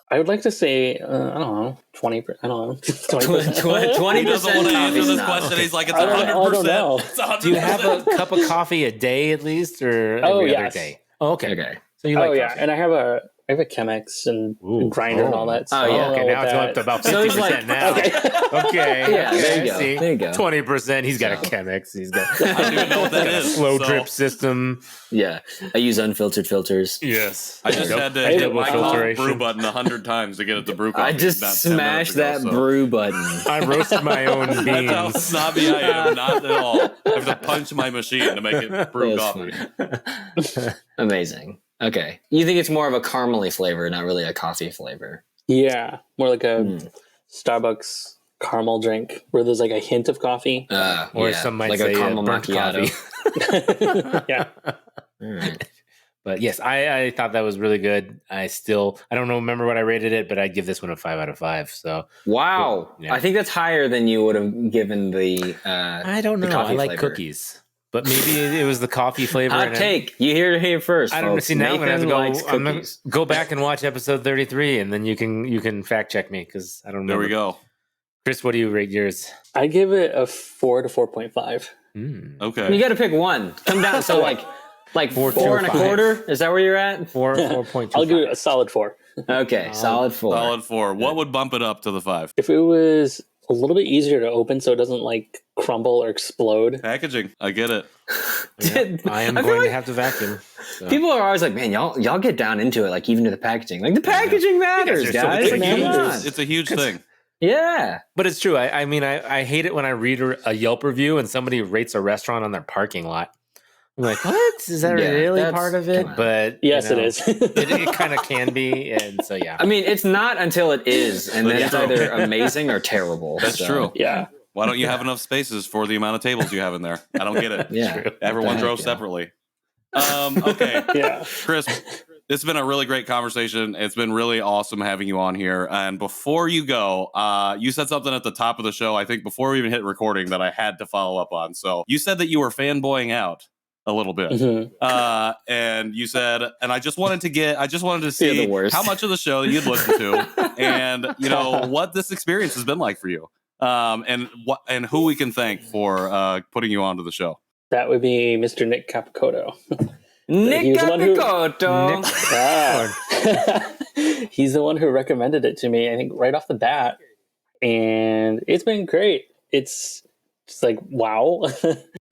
I would like to say, I don't know, 20. I don't know, 20%. 20% He doesn't want to coffee answer this snob. question. He's like, it's I don't know. 100%. It's 100%. Do you have a cup of coffee a day at least, or every Oh, other yes. day? Oh, okay. Okay. So you like Oh yeah, coffee. and I have a Chemex and Ooh. grinder and all that. Oh, yeah. Okay, now it's up to about 50% So it's like- now. Okay. Yeah, there you I go. see. There you go. 20%. He's got a Chemex. He's got I don't even know what that is. slow so drip system. Yeah, I use unfiltered filters. Yes. I just had to I hit did my filtration. brew button 100 times to get it to brew coffee. I just about 10 minutes smashed ago, that so. brew button. I roasted my own That's how beans. snobby I am. Not at all. I have to punch my machine to make it brew That's coffee. Amazing. Okay. You think it's more of a caramely flavor, not really a coffee flavor? Yeah, more like a Hmm. Starbucks caramel drink where there's like a hint of coffee. Or some might like say a caramel burnt macchiato. coffee. Yeah, All right. But yes, I thought that was really good. I don't remember what I rated it, but I'd give this one a 5 out of 5. So Wow. Yeah. I think that's higher than you would have given the I don't the know. I coffee like flavor. cookies, but maybe it was the coffee flavor. Hot and take. You hear it here first. I don't folks. see now. I'm gonna have to Nathan likes go. I'm gonna cookies. go back and watch episode 33, and then you can fact check me because I don't know. There we go. Chris, what do you rate yours? I give it a 4 to 4.5. Okay. You got to pick one. Come down. So like 4 4 and a 5. quarter. Is that where you're at? 4.2. I'll give it a solid 4. Okay, solid 4. Solid 4. What would bump it up to the 5? If it was a little bit easier to open so it doesn't like crumble or explode. Packaging. I get it. I am I feel going like to have to vacuum. So. people are always like, man, y'all get down into it, like even to the packaging. Like the packaging matters, are so guys. big. Like, come on. It's a huge thing. Yeah. But it's true. I mean, I hate it when I read a Yelp review and somebody rates a restaurant on their parking lot. I'm like, what? Is that Yeah, really that's- part of it? come on. But Yes, you know, it is. it kind of can be, and so yeah. I mean, it's not until it is, and then it's Yeah. either amazing or terrible. That's so, true. Yeah. Why don't you have enough spaces for the amount of tables you have in there? I don't get it. Yeah. Everyone What the drove heck, yeah. separately. Okay. Yeah. Chris, it's been a really great conversation. It's been really awesome having you on here. And before you go, you said something at the top of the show, I think before we even hit recording, that I had to follow up on. So you said that you were fanboying out a little bit. Mhm. And you said, and I just wanted to see the worst. how much of the show you'd listen to and, you know, what this experience has been like for you. And who we can thank for putting you onto the show. That would be Mr. Nick Capicoto. Nick He was the one who- Capicoto. Ah. He's the one who recommended it to me, I think, right off the bat. And it's been great. It's just like, wow.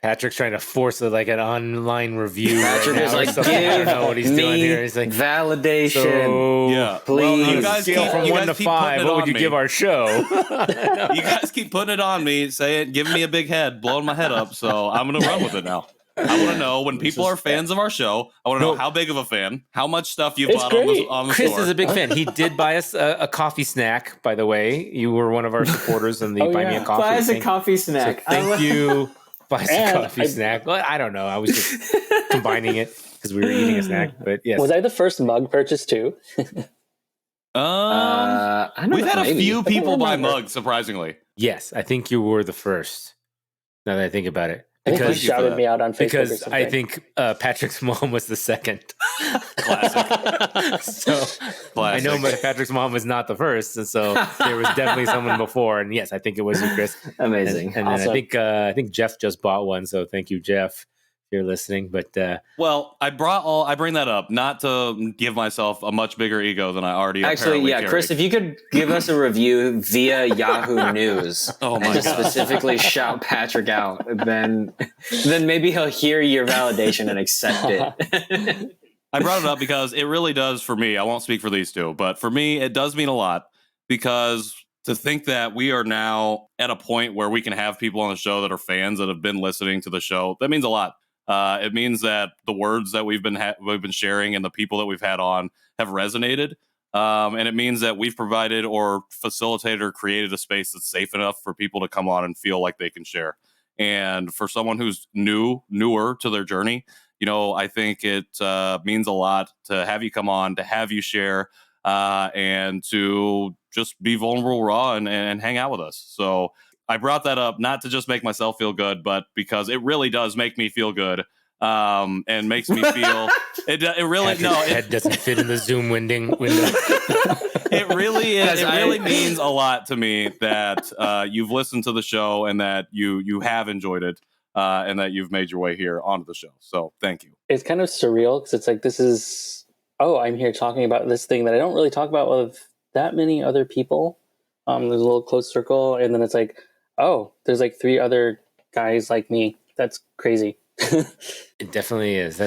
Patrick's trying to force like an online review. Patrick right is now or like, something. I don't know what he's give doing me here. He's like, validation. so Yeah. Please. Well, you guys scale keep, from you 1 guys to keep 5. putting it What would on you me. give our show? You guys keep putting it on me, giving me a big head, blowing my head up. So I'm going to run with it now. I want to know when people are fans of our show. I want to know how big of a fan, how much stuff you've It's bought great. on the Chris store. is a big fan. He did buy us a coffee snack, by the way. You were one of our supporters in the Oh, Buy Me yeah. a Coffee. Buy us a coffee snack. So thank you. Buy us a And coffee snack. Well, I don't know. I was just combining it because we were eating a snack. But yes. Was I the first mug purchase too? I don't We've know, had a maybe. few people buy remember. mugs, surprisingly. Yes, I think you were the first. Now that I think about it. I think you Because- shouted me out on Facebook or Because something. I think Patrick's mom was the second. Classic. So I Classic. know Patrick's mom was not the first, and so there was definitely someone before. And yes, I think it was you, Chris. Amazing. And then Awesome. I think Jeff just bought one, so thank you, Jeff, if you're listening. But Well, I bring that up not to give myself a much bigger ego than I already Actually, apparently yeah, carry. Chris, if you could give us a review via Yahoo News Oh my and just God. specifically shout Patrick out, then maybe he'll hear your validation and accept it. I brought it up because it really does for me. I won't speak for these two, but for me, it does mean a lot because to think that we are now at a point where we can have people on the show that are fans that have been listening to the show, that means a lot. It means that the words that we've been sharing and the people that we've had on have resonated. And it means that we've provided or facilitated or created a space that's safe enough for people to come on and feel like they can share. And for someone who's newer to their journey, I think it means a lot to have you come on, to have you share, and to just be vulnerable, raw, and hang out with us. So I brought that up not to just make myself feel good, but because it really does make me feel good, and makes me feel it really Patrick's head doesn't fit in the Zoom window. it really is. Guys, It really means a lot to me that you've listened to the show and that you have enjoyed it, and that you've made your way here onto the show. So thank you. it's kind of surreal because it's like I'm here talking about this thing that I don't really talk about with that many other people. There's a little close circle, and then it's like, oh, there's like 3 other guys like me. That's crazy. It definitely is.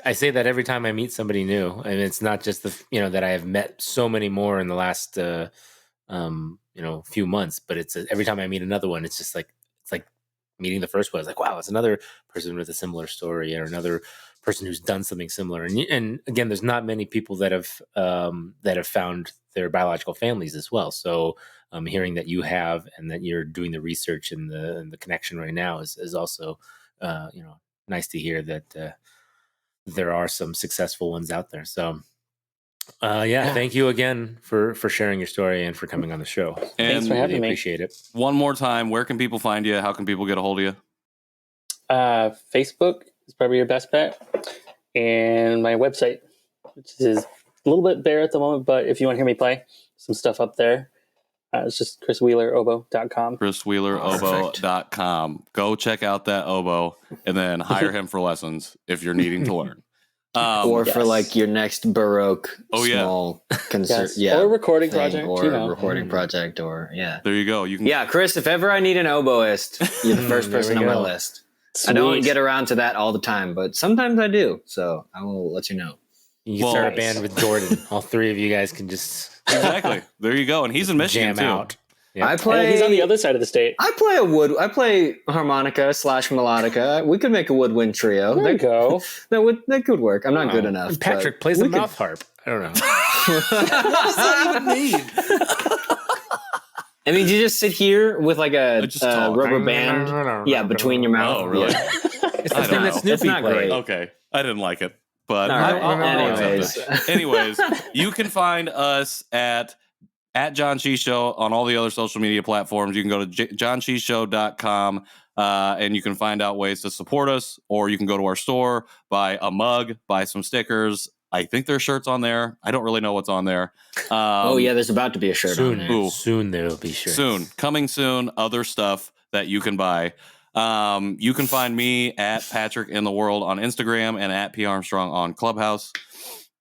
I say that every time I meet somebody new, and it's not just that I have met so many more in the last few months, but it's every time I meet another one, it's like meeting the first one. It's like, wow, it's another person with a similar story or another person who's done something similar. And again, there's not many people that have found their biological families as well. So hearing that you have and that you're doing the research and the connection right now is also nice to hear that there are some successful ones out there. So thank you again for sharing your story and for coming on the show. Thanks And for having Really me. appreciate it. one more time, where can people find you? How can people get a hold of you? Facebook is probably your best bet, and my website, which is a little bit bare at the moment, but if you want to hear me play, some stuff up there. It's just chriswheeleroboe.com. chriswheeleroboe.com. Go check out that oboe and then hire him for lessons if you're needing to learn. Or for Yes. like your next Baroque small concert. Yes. Or a recording thing, project. Or a recording project, or There you go. You can Yeah, Chris, if ever I need an oboist, you're the first There person we on my go. list. I don't Sweet. get around to that all the time, but sometimes I do. So I will let you know. You can start a band with Jordan. All 3 of you guys can just exactly. There you go. And he's in Michigan jam too. out. Yeah. I And play. he's on the other side of the state. I play harmonica / melodica. We could make a woodwind trio. There you go. That could work. I'm not good Oh, enough. and Patrick but plays a we could- mouth harp. I don't know. I mean, you just sit here with like a Just talk. rubber band, between your mouth. Oh, really? Yeah. It's I the thing know. that Snoopy It's not played. great. Okay. I didn't like it. But All right. I'll Anyways. accept it. Anyways, you can find us at Janchi Show on all the other social media platforms. You can go to janchishow.com and you can find out ways to support us, or you can go to our store, buy a mug, buy some stickers. I think there's shirts on there. I don't really know what's on there. There's about to be a shirt on there. Ooh. Soon there will be shirts. Coming soon, other stuff that you can buy. You can find me at Patrick in the World on Instagram and at P Armstrong on Clubhouse.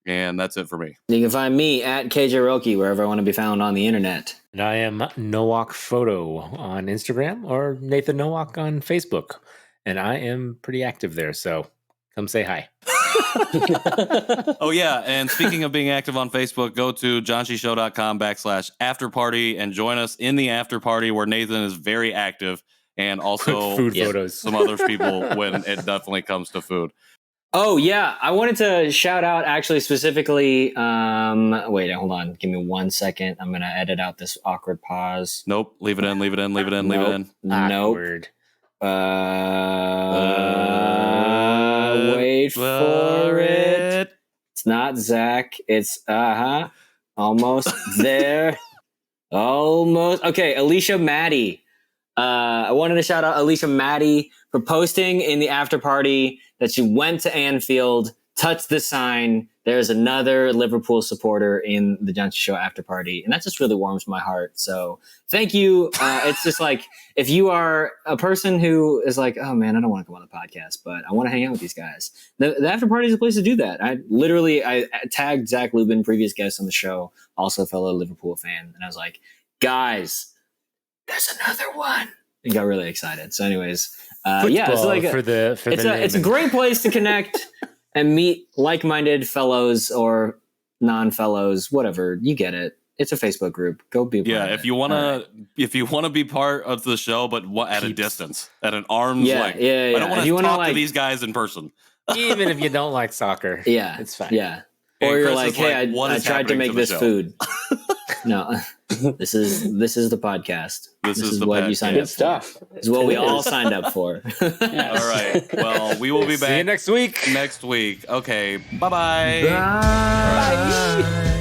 And that's it for me. You can find me at KJ Roki wherever I want to be found on the internet. And I am Nowak Photo on Instagram or Nathan Nowak on Facebook. And I am pretty active there, so come say hi. Oh, yeah. And speaking of being active on Facebook, go to janchishow.com/afterparty and join us in the after party where Nathan is very active and also food photos. some other people when it definitely comes to food. Oh yeah, I wanted to shout out actually specifically. Wait, hold on. Give me 1 second. I'm gonna edit out this awkward pause. Nope. Leave it in. Leave it in. Leave it in. Leave it in. Nope. Awkward. Wait for it. It's not Zach. It's almost there. Almost. Okay, Alicia Maddie. I wanted to shout out Alicia Maddie for posting in the after party that she went to Anfield, touched the sign. There's another Liverpool supporter in the Janchi Show after party. And that just really warms my heart. So thank you. It's just like, if you are a person who is like, oh man, I don't want to go on the podcast, but I want to hang out with these guys. The after party is a place to do that. I tagged Zach Lubin, previous guest on the show, also a fellow Liverpool fan. And I was like, guys, there's another one. And got really excited. So anyways, it's like it's a great place to connect and meet like-minded fellows or non-fellows, whatever. You get it. It's a Facebook group. Go be part of it. If you want to be part of the show, but at a distance, at an arm's length. I don't want to talk to these guys in person. Even if you don't like soccer. Yeah. It's fine. Yeah. And Or you're Chris like, is hey, what I is tried to happening make to the this show? food. No, this is the podcast. This is the what you podcast. signed Good up stuff. for. This is what we all signed up for. All right. Well, we will be back See you next week. next week. Okay. Bye-bye. Bye.